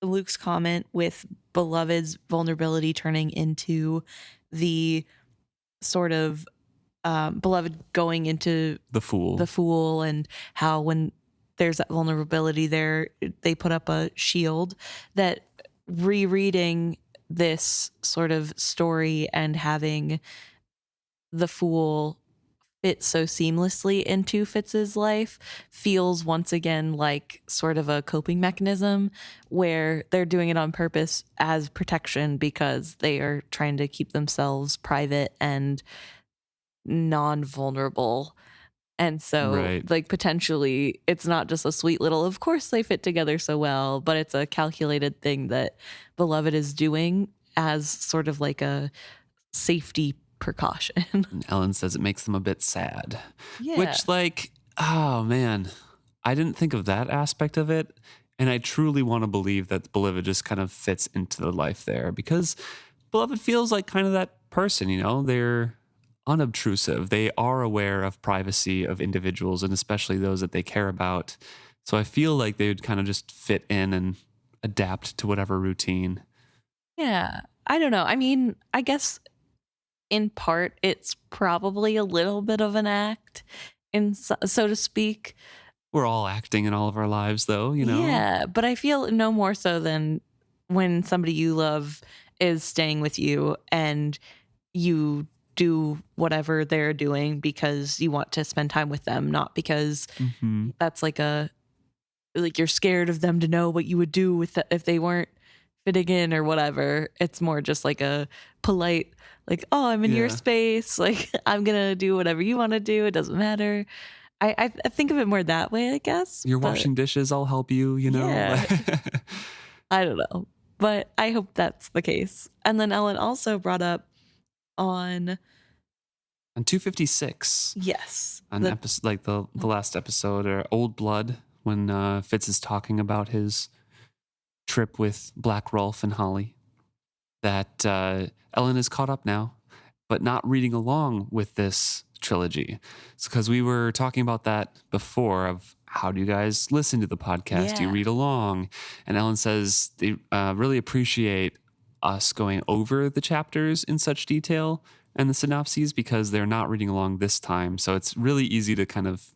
Speaker 2: Luke's comment with Beloved's vulnerability turning into the sort of Beloved going into
Speaker 1: The Fool.
Speaker 2: and how when there's that vulnerability there, they put up a shield, that rereading this sort of story and having the Fool fit so seamlessly into Fitz's life feels once again like sort of a coping mechanism where they're doing it on purpose as protection because they are trying to keep themselves private and non-vulnerable. And so
Speaker 1: Right.
Speaker 2: like potentially it's not just a sweet little, of course they fit together so well, but it's a calculated thing that Beloved is doing as sort of like a safety precaution.
Speaker 1: And Ellen says it makes them a bit sad.
Speaker 2: Yeah.
Speaker 1: Which, like, oh man, I didn't think of that aspect of it. And I truly want to believe that Beloved just kind of fits into the life there, because Beloved feels like kind of that person, you know? They're unobtrusive. They are aware of privacy of individuals, and especially those that they care about. So I feel like they would kind of just fit in and adapt to whatever routine.
Speaker 2: Yeah. I don't know. I mean, I guess in part it's probably a little bit of an act, in so to speak.
Speaker 1: We're all acting in all of our lives, though, you know?
Speaker 2: Yeah, but I feel no more so than when somebody you love is staying with you and you do whatever they're doing because you want to spend time with them, not because that's like you're scared of them to know what you would do with if they weren't fitting in or whatever. It's more just like a polite, like, oh, I'm in your space, like I'm gonna do whatever you want to do, it doesn't matter. I think of it more that way, I guess.
Speaker 1: You're washing dishes, I'll help you, you know?
Speaker 2: Yeah. I don't know, but I hope that's the case. And then Ellen also brought up on
Speaker 1: 256.
Speaker 2: Yes.
Speaker 1: On episode, like the last episode, or Old Blood, when Fitz is talking about his trip with Black Rolf and Holly, that Ellen is caught up now, but not reading along with this trilogy. It's because we were talking about that before, of how do you guys listen to the podcast? Do you read along? And Ellen says they really appreciate us going over the chapters in such detail and the synopses, because they're not reading along this time. So it's really easy to kind of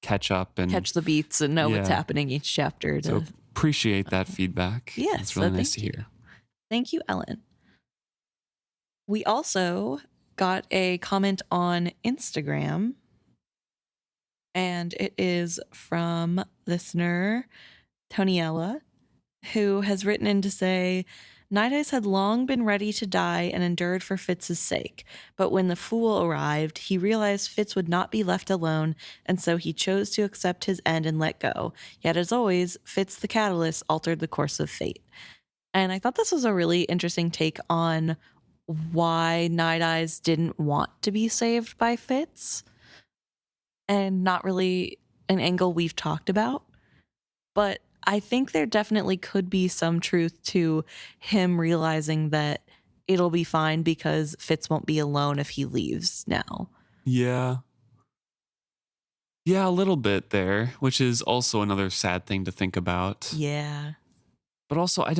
Speaker 1: catch up and
Speaker 2: catch the beats and know what's happening each chapter.
Speaker 1: So appreciate that feedback.
Speaker 2: Yes,
Speaker 1: it's really nice to hear.
Speaker 2: Thank you, Ellen. We also got a comment on Instagram, and it is from listener Toniella, who has written in to say, Night Eyes had long been ready to die and endured for Fitz's sake, but when the Fool arrived, he realized Fitz would not be left alone, and so he chose to accept his end and let go. Yet, as always, Fitz the Catalyst altered the course of fate. And I thought this was a really interesting take on why Night Eyes didn't want to be saved by Fitz, and not really an angle we've talked about. But I think there definitely could be some truth to him realizing that it'll be fine because Fitz won't be alone if he leaves now.
Speaker 1: Yeah. Yeah, a little bit there, which is also another sad thing to think about.
Speaker 2: Yeah.
Speaker 1: But also, I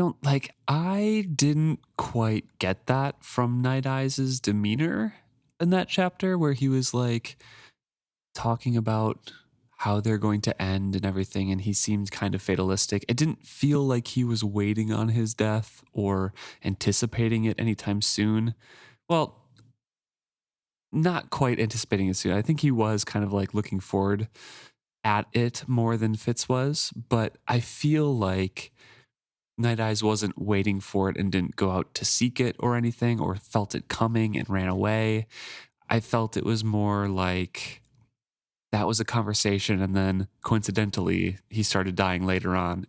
Speaker 1: didn't quite get that from Night Eyes' demeanor in that chapter, where he was like talking about how they're going to end and everything, and he seemed kind of fatalistic. It didn't feel like he was waiting on his death or anticipating it anytime soon. Well, not quite anticipating it soon. I think he was kind of like looking forward at it more than Fitz was, but I feel like Night Eyes wasn't waiting for it and didn't go out to seek it or anything, or felt it coming and ran away. I felt it was more like that was a conversation, and then coincidentally, he started dying later on.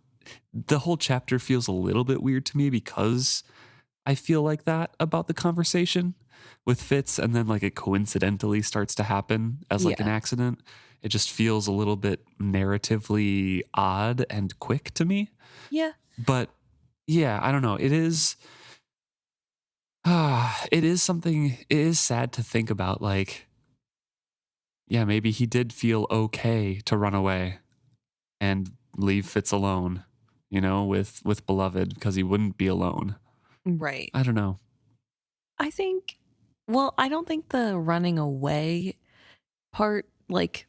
Speaker 1: The whole chapter feels a little bit weird to me because I feel like that about the conversation with Fitz, and then like it coincidentally starts to happen as like an
Speaker 2: Yeah.
Speaker 1: accident. It just feels a little bit narratively odd and quick to me.
Speaker 2: Yeah.
Speaker 1: But yeah, I don't know. It is it is something, it is sad to think about. Like, yeah, maybe he did feel okay to run away and leave Fitz alone, with Beloved, because he wouldn't be alone.
Speaker 2: Right.
Speaker 1: I don't know.
Speaker 2: I think, well, I don't think the running away part, like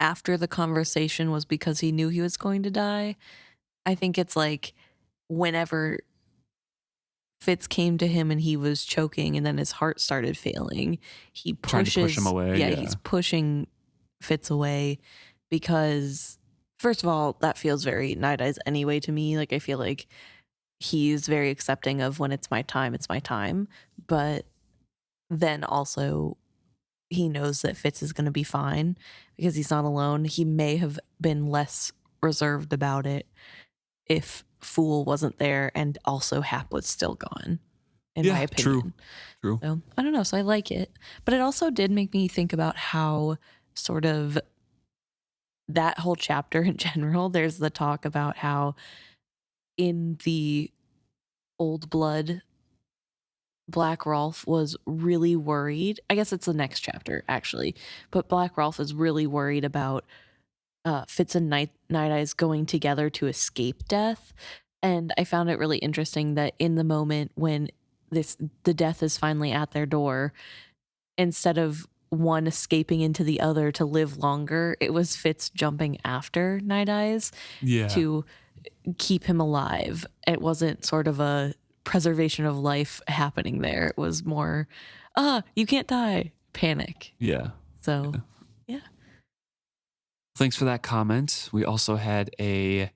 Speaker 2: after the conversation, was because he knew he was going to die. I think it's like whenever Fitz came to him and he was choking and then his heart started failing, he
Speaker 1: Trying to push him
Speaker 2: pushes,
Speaker 1: away.
Speaker 2: yeah,
Speaker 1: Yeah.
Speaker 2: he's pushing Fitz away because, first of all, that feels very Night Eyes anyway to me. Like, I feel like he's very accepting of when it's my time, it's my time. But then also, he knows that Fitz is going to be fine because he's not alone. He may have been less reserved about it if Fool wasn't there and also Hap was still gone, in my
Speaker 1: Yeah,
Speaker 2: opinion.
Speaker 1: True.
Speaker 2: So I don't know. So I like it. But it also did make me think about how sort of that whole chapter in general, there's the talk about how in the Old Blood, Black Rolf was really worried. I guess it's the next chapter, actually. But Black Rolf is really worried about Fitz and Night Eyes going together to escape death. And I found it really interesting that in the moment when the death is finally at their door, instead of one escaping into the other to live longer, it was Fitz jumping after Night Eyes
Speaker 1: Yeah.
Speaker 2: to keep him alive. It wasn't sort of a preservation of life happening there. It was more, you can't die, panic.
Speaker 1: Yeah.
Speaker 2: So, yeah.
Speaker 1: Thanks for that comment. We also had a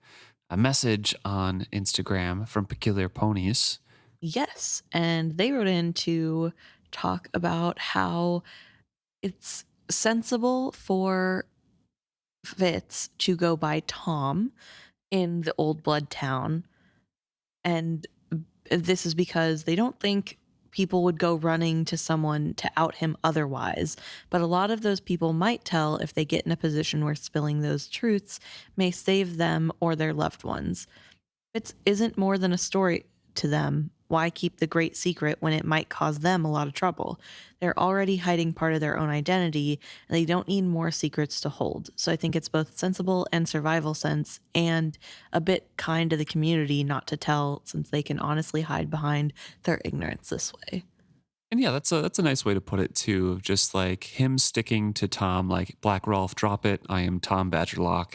Speaker 1: message on Instagram from Peculiar Ponies.
Speaker 2: Yes. And they wrote in to talk about how it's sensible for Fitz to go by Tom in the Old Blood town. And this is because they don't think people would go running to someone to out him otherwise. But a lot of those people might tell if they get in a position where spilling those truths may save them or their loved ones. It isn't more than a story to them. Why keep the great secret when it might cause them a lot of trouble? They're already hiding part of their own identity, and they don't need more secrets to hold. So I think it's both sensible and survival sense, and a bit kind to the community not to tell, since they can honestly hide behind their ignorance this way.
Speaker 1: And yeah, that's a nice way to put it too. Of just like him sticking to Tom, like Black Rolf, drop it. I am Tom Badgerlock.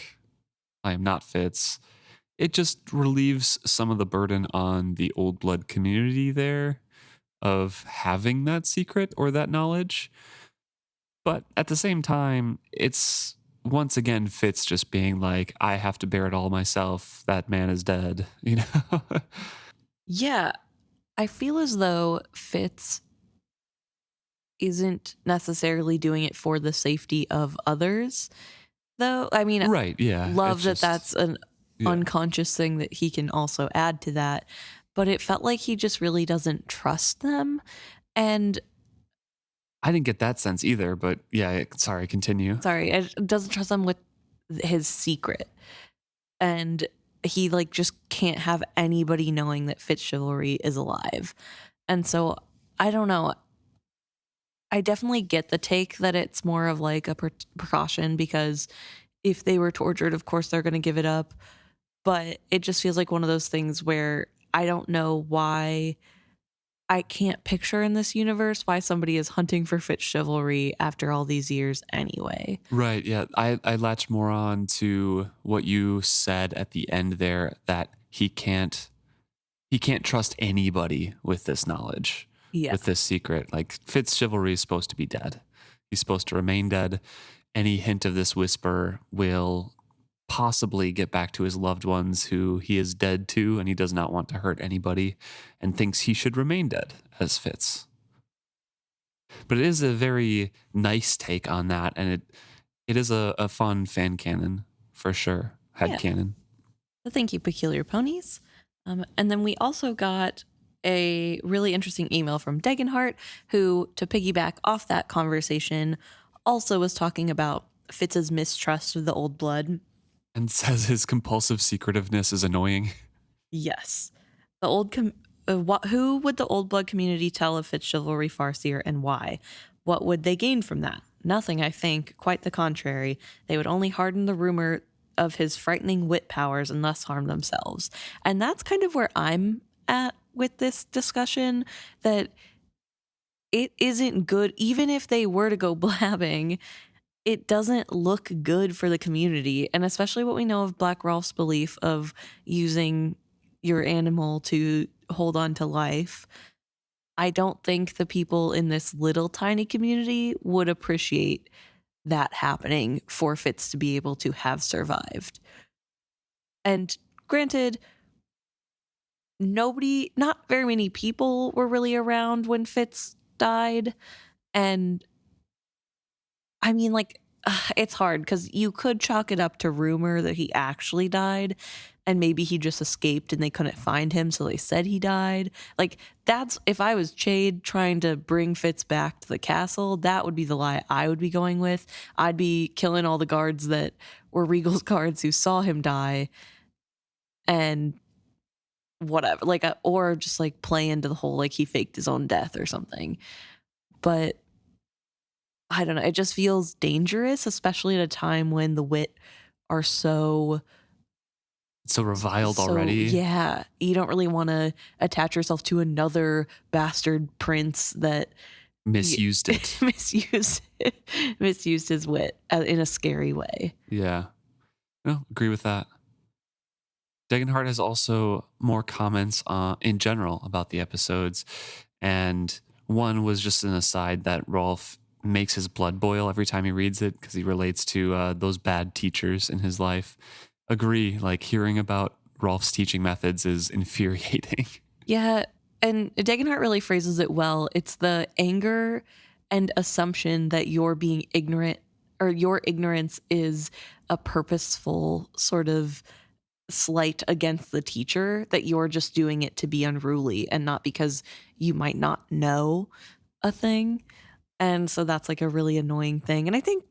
Speaker 1: I am not Fitz. It just relieves some of the burden on the Old Blood community there of having that secret or that knowledge. But at the same time, it's once again Fitz just being like, I have to bear it all myself. That man is dead,
Speaker 2: Yeah, I feel as though Fitz isn't necessarily doing it for the safety of others, though. I mean,
Speaker 1: Right, yeah.
Speaker 2: love
Speaker 1: it's
Speaker 2: that
Speaker 1: just-
Speaker 2: that's an
Speaker 1: yeah.
Speaker 2: unconscious thing that he can also add to that. But it felt like he just really doesn't trust them. And
Speaker 1: I didn't get that sense either, but yeah, sorry, continue.
Speaker 2: sorry, it doesn't trust them with his secret. And he like just can't have anybody knowing that Fitz Chivalry is alive. And so I don't know. I definitely get the take that it's more of like a precaution because if they were tortured, of course they're going to give it up. But it just feels like one of those things where I don't know why I can't picture in this universe why somebody is hunting for Fitz Chivalry after all these years anyway.
Speaker 1: Right, yeah. I latch more on to what you said at the end there, that he can't trust anybody with this knowledge.
Speaker 2: Yeah.
Speaker 1: With this secret. Like Fitz Chivalry is supposed to be dead. He's supposed to remain dead. any hint of this whisper will possibly get back to his loved ones who he is dead to, and he does not want to hurt anybody and thinks he should remain dead as Fitz. But it is a very nice take on that, and it is a fun fan canon for sure. Head canon.
Speaker 2: So thank you, Peculiar Ponies. And then we also got a really interesting email from Degenhart, who, to piggyback off that conversation, also was talking about Fitz's mistrust of the old blood.
Speaker 1: And says his compulsive secretiveness is annoying.
Speaker 2: Yes. The old who would the old blood community tell of Fitz chivalry Farseer, and why? What would they gain from that? Nothing, I think. Quite the contrary. They would only harden the rumor of his frightening wit powers and thus harm themselves. And that's kind of where I'm at with this discussion, that it isn't good. Even if they were to go blabbing, it doesn't look good for the community. And especially what we know of Black Rolf's belief of using your animal to hold on to life. I don't think the people in this little tiny community would appreciate that happening for Fitz to be able to have survived. And granted, not very many people were really around when Fitz died. And I mean, like, it's hard because you could chalk it up to rumor that he actually died, and maybe he just escaped and they couldn't find him, so they said he died. Like, that's, if I was Chade trying to bring Fitz back to the castle, that would be the lie I would be going with. I'd be killing all the guards that were Regal's guards who saw him die, and whatever, like, or just like play into the whole, like, he faked his own death or something. But I don't know, it just feels dangerous, especially at a time when the wit are so
Speaker 1: reviled already.
Speaker 2: Yeah, you don't really want to attach yourself to another bastard prince that
Speaker 1: misused it.
Speaker 2: misused his wit in a scary way.
Speaker 1: Yeah, no, agree with that. Degenhart has also more comments in general about the episodes, and one was just an aside that Rolf makes his blood boil every time he reads it because he relates to those bad teachers in his life. Agree, like, hearing about Rolf's teaching methods is infuriating.
Speaker 2: Yeah, and Degenhart really phrases it well. It's the anger and assumption that you're being ignorant, or your ignorance is a purposeful sort of slight against the teacher, that you're just doing it to be unruly and not because you might not know a thing. And so that's like a really annoying thing. And I think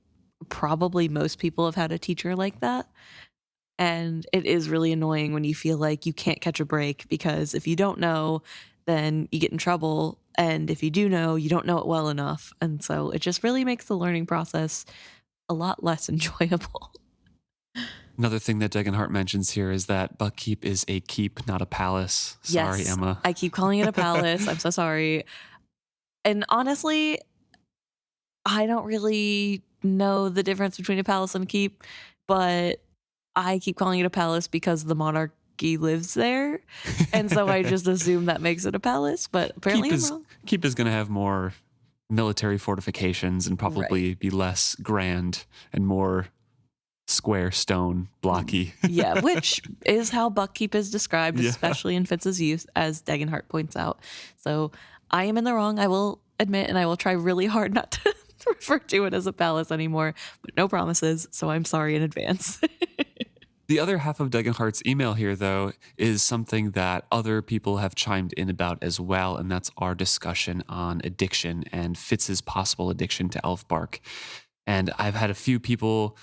Speaker 2: probably most people have had a teacher like that. And it is really annoying when you feel like you can't catch a break, because if you don't know, then you get in trouble. And if you do know, you don't know it well enough. And so it just really makes the learning process a lot less enjoyable.
Speaker 1: Another thing that Degenhart mentions here is that Buckkeep is a keep, not a palace. Sorry,
Speaker 2: Yes,
Speaker 1: Emma.
Speaker 2: I keep calling it a palace. I'm so sorry. And honestly, I don't really know the difference between a palace and a keep, but I keep calling it a palace because the monarchy lives there. And so I just assume that makes it a palace, but apparently I'm wrong.
Speaker 1: Keep is going to have more military fortifications and probably be less grand and more square stone blocky.
Speaker 2: Yeah, which is how Buckkeep is described, especially in Fitz's youth, as Degenhart points out. So I am in the wrong, I will admit, and I will try really hard not to refer to it as a palace anymore, but no promises, so I'm sorry in advance.
Speaker 1: The other half of Degenhart's email here, though, is something that other people have chimed in about as well, and that's our discussion on addiction and Fitz's possible addiction to elfbark. And I've had a few people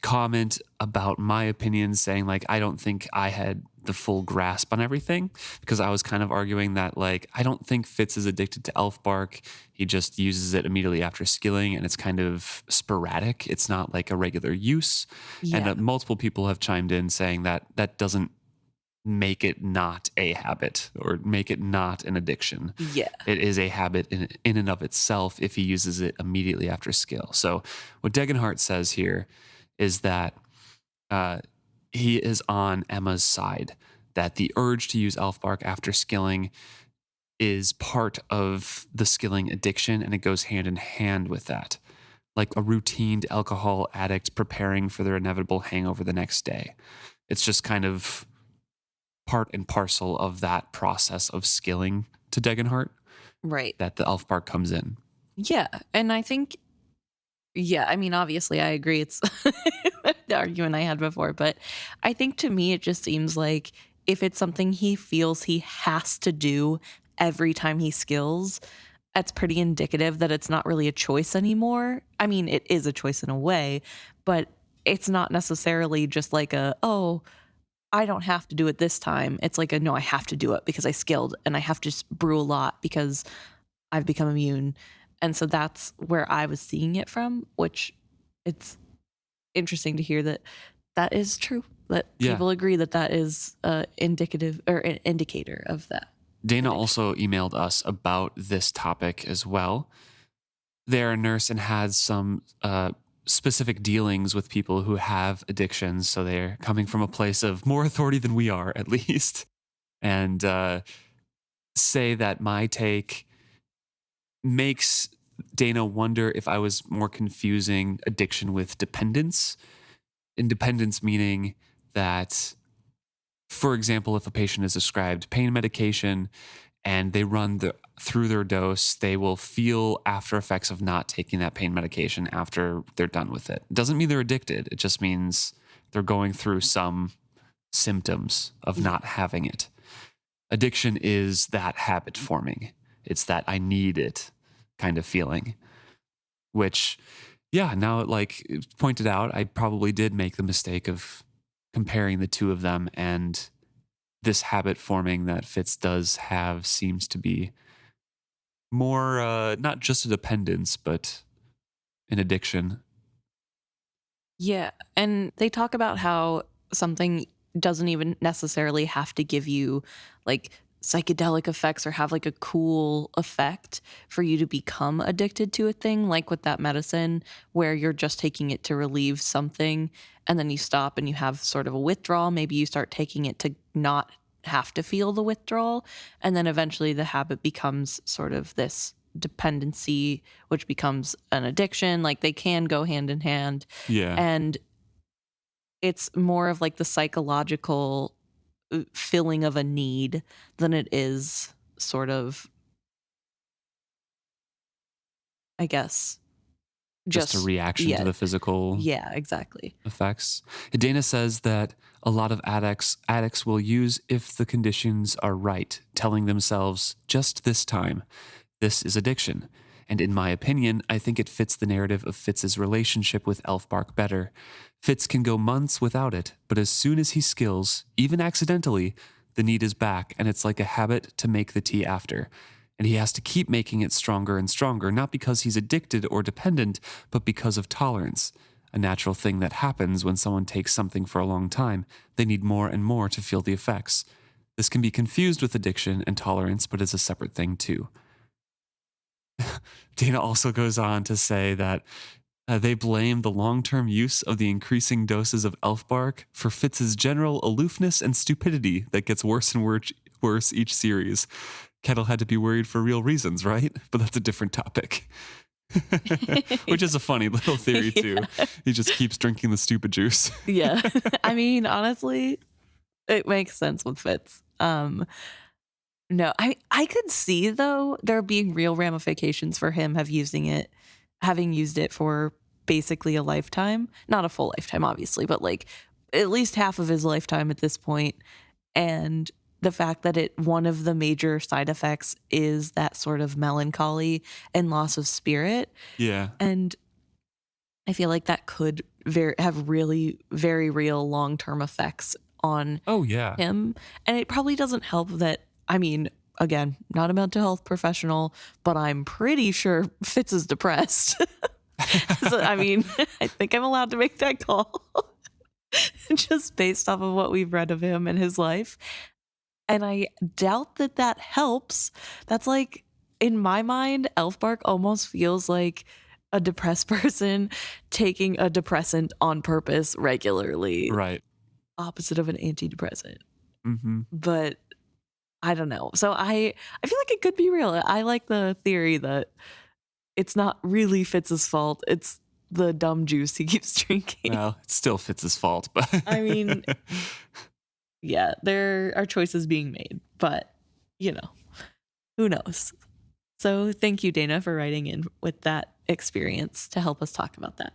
Speaker 1: comment about my opinions, saying, like, I don't think I had the full grasp on everything, because I was kind of arguing that, like, I don't think Fitz is addicted to elfbark. He just uses it immediately after skilling, and it's kind of sporadic. It's not like a regular use. Yeah. And multiple people have chimed in saying that that doesn't make it not a habit or make it not an addiction.
Speaker 2: Yeah.
Speaker 1: It is a habit in and of itself if he uses it immediately after skill. So what Degenhart says here is that he is on Emma's side, that the urge to use elfbark after skilling is part of the skilling addiction, and it goes hand in hand with that. like a routined alcohol addict preparing for their inevitable hangover the next day. It's just kind of part and parcel of that process of skilling to Degenhart
Speaker 2: Right.
Speaker 1: that the elfbark comes in.
Speaker 2: Yeah. And I think, yeah, I mean, obviously I agree. It's the argument I had before, but I think to me, it just seems like if it's something he feels he has to do every time he skills, that's pretty indicative that it's not really a choice anymore. I mean, it is a choice in a way, but it's not necessarily just like oh, I don't have to do it this time. It's like no, I have to do it because I skilled and I have to just brew a lot because I've become immune. And so that's where I was seeing it from, which it's interesting to hear that that is true, that people agree that that is indicative or an indicator of that.
Speaker 1: Dana also emailed us about this topic as well. They're a nurse and had some specific dealings with people who have addictions. So they're coming from a place of more authority than we are, at least. And say that my take makes Dana wonder if I was more confusing addiction with dependence. Independence meaning that, for example, if a patient is prescribed pain medication and they run through their dose, they will feel after effects of not taking that pain medication after they're done with it. It doesn't mean they're addicted. It just means they're going through some symptoms of not having it. Addiction is that habit forming. It's that I need it kind of feeling, which, yeah, now like pointed out, I probably did make the mistake of comparing the two of them, and this habit forming that Fitz does have seems to be more not just a dependence, but an addiction.
Speaker 2: Yeah. And they talk about how something doesn't even necessarily have to give you like psychedelic effects or have like a cool effect for you to become addicted to a thing, like with that medicine where you're just taking it to relieve something and then you stop and you have sort of a withdrawal. Maybe you start taking it to not have to feel the withdrawal, and then eventually the habit becomes sort of this dependency, which becomes an addiction. Like they can go hand in hand.
Speaker 1: Yeah.
Speaker 2: And it's more of like the psychological filling of a need than it is sort of, I guess,
Speaker 1: Just a reaction to the physical
Speaker 2: exactly.
Speaker 1: effects. Dana says that a lot of addicts will use if the conditions are right, telling themselves, just this time, this is addiction. And in my opinion, I think it fits the narrative of Fitz's relationship with elfbark better. Fitz can go months without it, but as soon as he skills, even accidentally, the need is back, and it's like a habit to make the tea after. And he has to keep making it stronger and stronger, not because he's addicted or dependent, but because of tolerance. A natural thing that happens when someone takes something for a long time. They need more and more to feel the effects. This can be confused with addiction and tolerance, but is a separate thing too. Dana also goes on to say that they blame the long-term use of the increasing doses of elfbark for Fitz's general aloofness and stupidity that gets worse and worse each series. Kettle had to be worried for real reasons, right? But that's a different topic. Which is a funny little theory too. He just keeps drinking the stupid juice.
Speaker 2: Yeah. I mean, honestly, it makes sense with Fitz. No, I could see though there being real ramifications for him having used it for basically a lifetime. Not a full lifetime, obviously, but like at least half of his lifetime at this point. And the fact that one of the major side effects is that sort of melancholy and loss of spirit.
Speaker 1: Yeah.
Speaker 2: And I feel like that could have really very real long-term effects on him. And it probably doesn't help that, I mean, again, not a mental health professional, but I'm pretty sure Fitz is depressed. So, I mean, I think I'm allowed to make that call just based off of what we've read of him and his life. And I doubt that helps. That's like, in my mind, elfbark almost feels like a depressed person taking a depressant on purpose regularly.
Speaker 1: Right.
Speaker 2: Opposite of an antidepressant.
Speaker 1: Mm-hmm.
Speaker 2: But I don't know. So I feel like it could be real. I like the theory that it's not really Fitz's fault. It's the dumb juice he keeps drinking.
Speaker 1: Well, it's still Fitz's fault, but
Speaker 2: I mean, yeah, there are choices being made, but who knows? So thank you, Dana, for writing in with that experience to help us talk about that.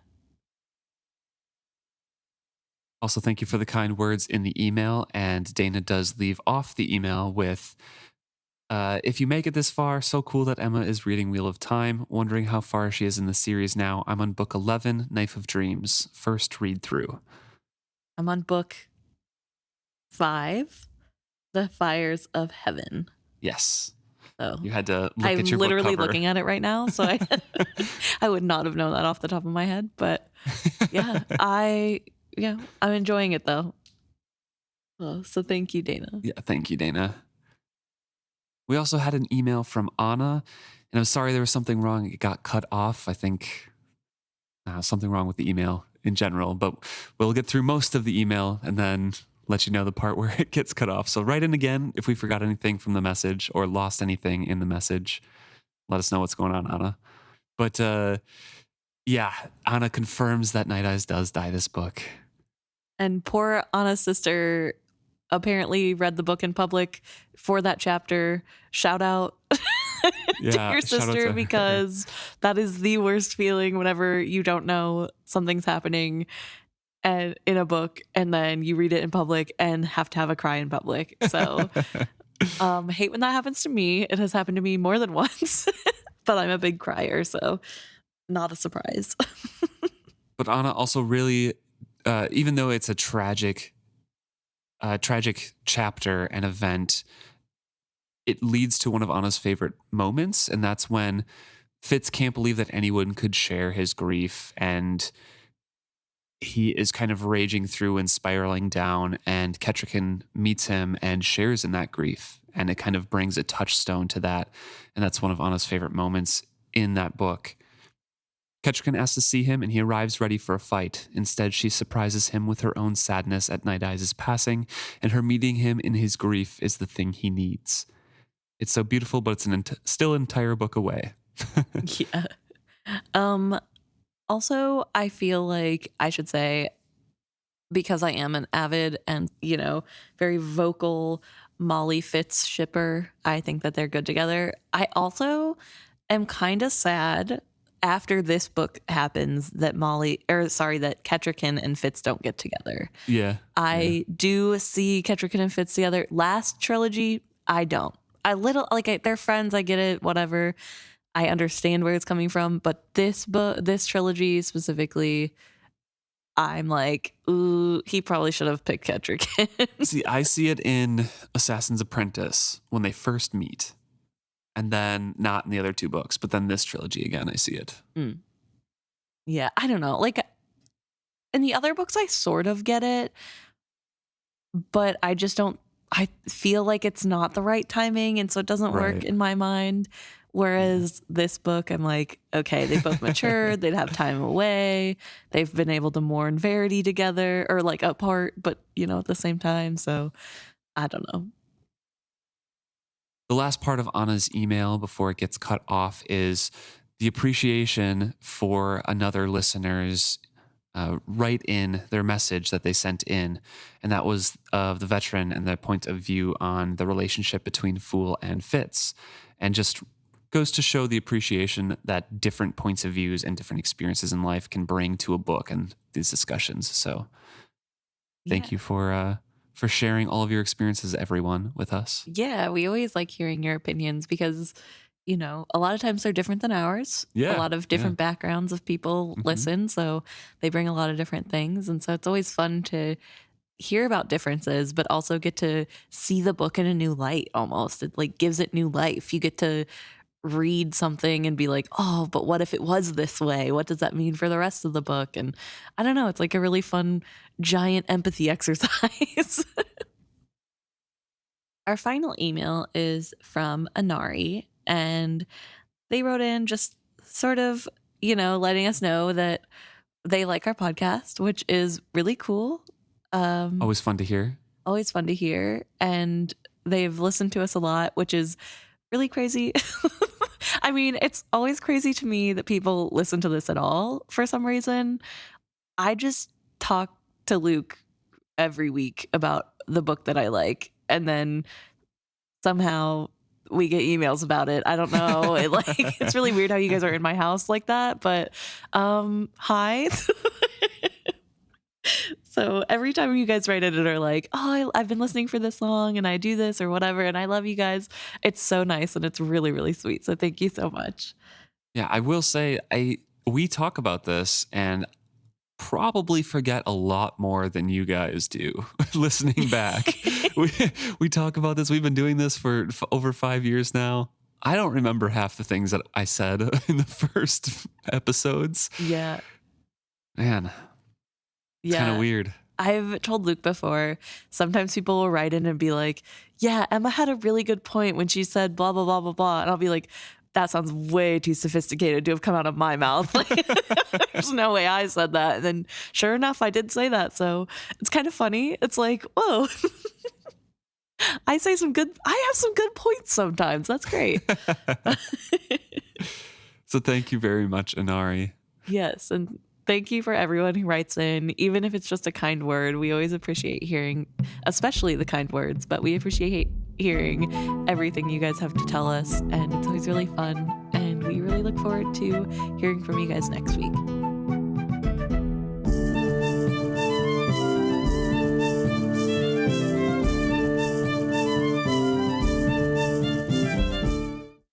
Speaker 1: Also, thank you for the kind words in the email. And Dana does leave off the email with, if you make it this far, so cool that Emma is reading Wheel of Time. Wondering how far she is in the series now. I'm on book 11, Knife of Dreams. First read through.
Speaker 2: I'm on book 5, The Fires of Heaven.
Speaker 1: Yes.
Speaker 2: So
Speaker 1: you had to look
Speaker 2: I'm
Speaker 1: at your
Speaker 2: literally
Speaker 1: book cover.
Speaker 2: looking at it right now, so I would not have known that off the top of my head. But yeah, I'm enjoying it though. So thank you, Dana.
Speaker 1: Yeah, thank you, Dana. We also had an email from Anna, and I'm sorry there was something wrong. It got cut off. I think something wrong with the email in general, but we'll get through most of the email and then let you know the part where it gets cut off. So write in again if we forgot anything from the message or lost anything in the message. Let us know what's going on, Anna. But yeah, Anna confirms that Night Eyes does die this book.
Speaker 2: And poor Anna's sister apparently read the book in public for that chapter. Shout out to your sister, because that is the worst feeling whenever you don't know something's happening and in a book and then you read it in public and have to have a cry in public. So hate when that happens to me. It has happened to me more than once, but I'm a big crier, so not a surprise.
Speaker 1: But Anna also really, even though it's a tragic chapter and event, it leads to one of Anna's favorite moments, and that's when Fitz can't believe that anyone could share his grief, and he is kind of raging through and spiraling down, and Kettricken meets him and shares in that grief, and it kind of brings a touchstone to that, and that's one of Anna's favorite moments in that book. Kettricken asks to see him, and he arrives ready for a fight. Instead, she surprises him with her own sadness at Night Eyes' passing, and her meeting him in his grief is the thing he needs. It's so beautiful, but it's still an entire book away.
Speaker 2: Yeah. Also, I feel like I should say, because I am an avid and, very vocal Molly Fitz shipper, I think that they're good together. I also am kind of sad after this book happens that that Kettricken and Fitz don't get together.
Speaker 1: Yeah.
Speaker 2: I do see Kettricken and Fitz together. Last trilogy, I don't. They're friends, I get it, whatever. I understand where it's coming from, but this trilogy specifically, I'm like, ooh, he probably should have picked Kettricken.
Speaker 1: See, I see it in Assassin's Apprentice when they first meet, and then not in the other two books, but then this trilogy again, I see it.
Speaker 2: Yeah, I don't know. Like in the other books, I sort of get it, but I just don't. I feel like it's not the right timing, and so it doesn't work in my mind. Whereas this book, I'm like, okay, they both matured. They'd have time away. They've been able to mourn Verity together, or like apart, but at the same time. So I don't know.
Speaker 1: The last part of Anna's email before it gets cut off is the appreciation for another listener's write in their message that they sent in. And that was of the veteran and the point of view on the relationship between Fool and Fitz. And just goes to show the appreciation that different points of views and different experiences in life can bring to a book and these discussions. So thank you for sharing all of your experiences, everyone, with us.
Speaker 2: Yeah, we always like hearing your opinions because, a lot of times they're different than ours.
Speaker 1: Yeah.
Speaker 2: A lot of different backgrounds of people listen, so they bring a lot of different things. And so it's always fun to hear about differences, but also get to see the book in a new light almost. It like gives it new life. You get to read something and be like, oh, but what if it was this way? What does that mean for the rest of the book? And I don't know, it's like a really fun, giant empathy exercise. Our final email is from Anari, and they wrote in just sort of, letting us know that they like our podcast, which is really cool.
Speaker 1: Always fun to hear.
Speaker 2: Always fun to hear. And they've listened to us a lot, which is really crazy I mean, it's always crazy to me that people listen to this at all for some reason. I just talk to Luke every week about the book that I like, and then somehow we get emails about it. I don't know. It's really weird how you guys are in my house like that, but hi. So every time you guys write it and are like, oh, I've been listening for this long and I do this or whatever, and I love you guys, it's so nice and it's really, really sweet. So thank you so much.
Speaker 1: Yeah, I will say we talk about this and probably forget a lot more than you guys do listening back. we talk about this. We've been doing this for over 5 years now. I don't remember half the things that I said in the first episodes.
Speaker 2: Yeah.
Speaker 1: Man. It's kind of weird.
Speaker 2: I've told Luke before, sometimes people will write in and be like, yeah, Emma had a really good point when she said blah, blah, blah, blah, blah. And I'll be like, that sounds way too sophisticated to have come out of my mouth. There's no way I said that. And then sure enough, I did say that. So it's kind of funny. It's like, whoa, I have some good points sometimes. That's great.
Speaker 1: So thank you very much, Inari.
Speaker 2: Yes. And thank you for everyone who writes in, even if it's just a kind word. We always appreciate hearing, especially the kind words, but we appreciate hearing everything you guys have to tell us. And it's always really fun. And we really look forward to hearing from you guys next week.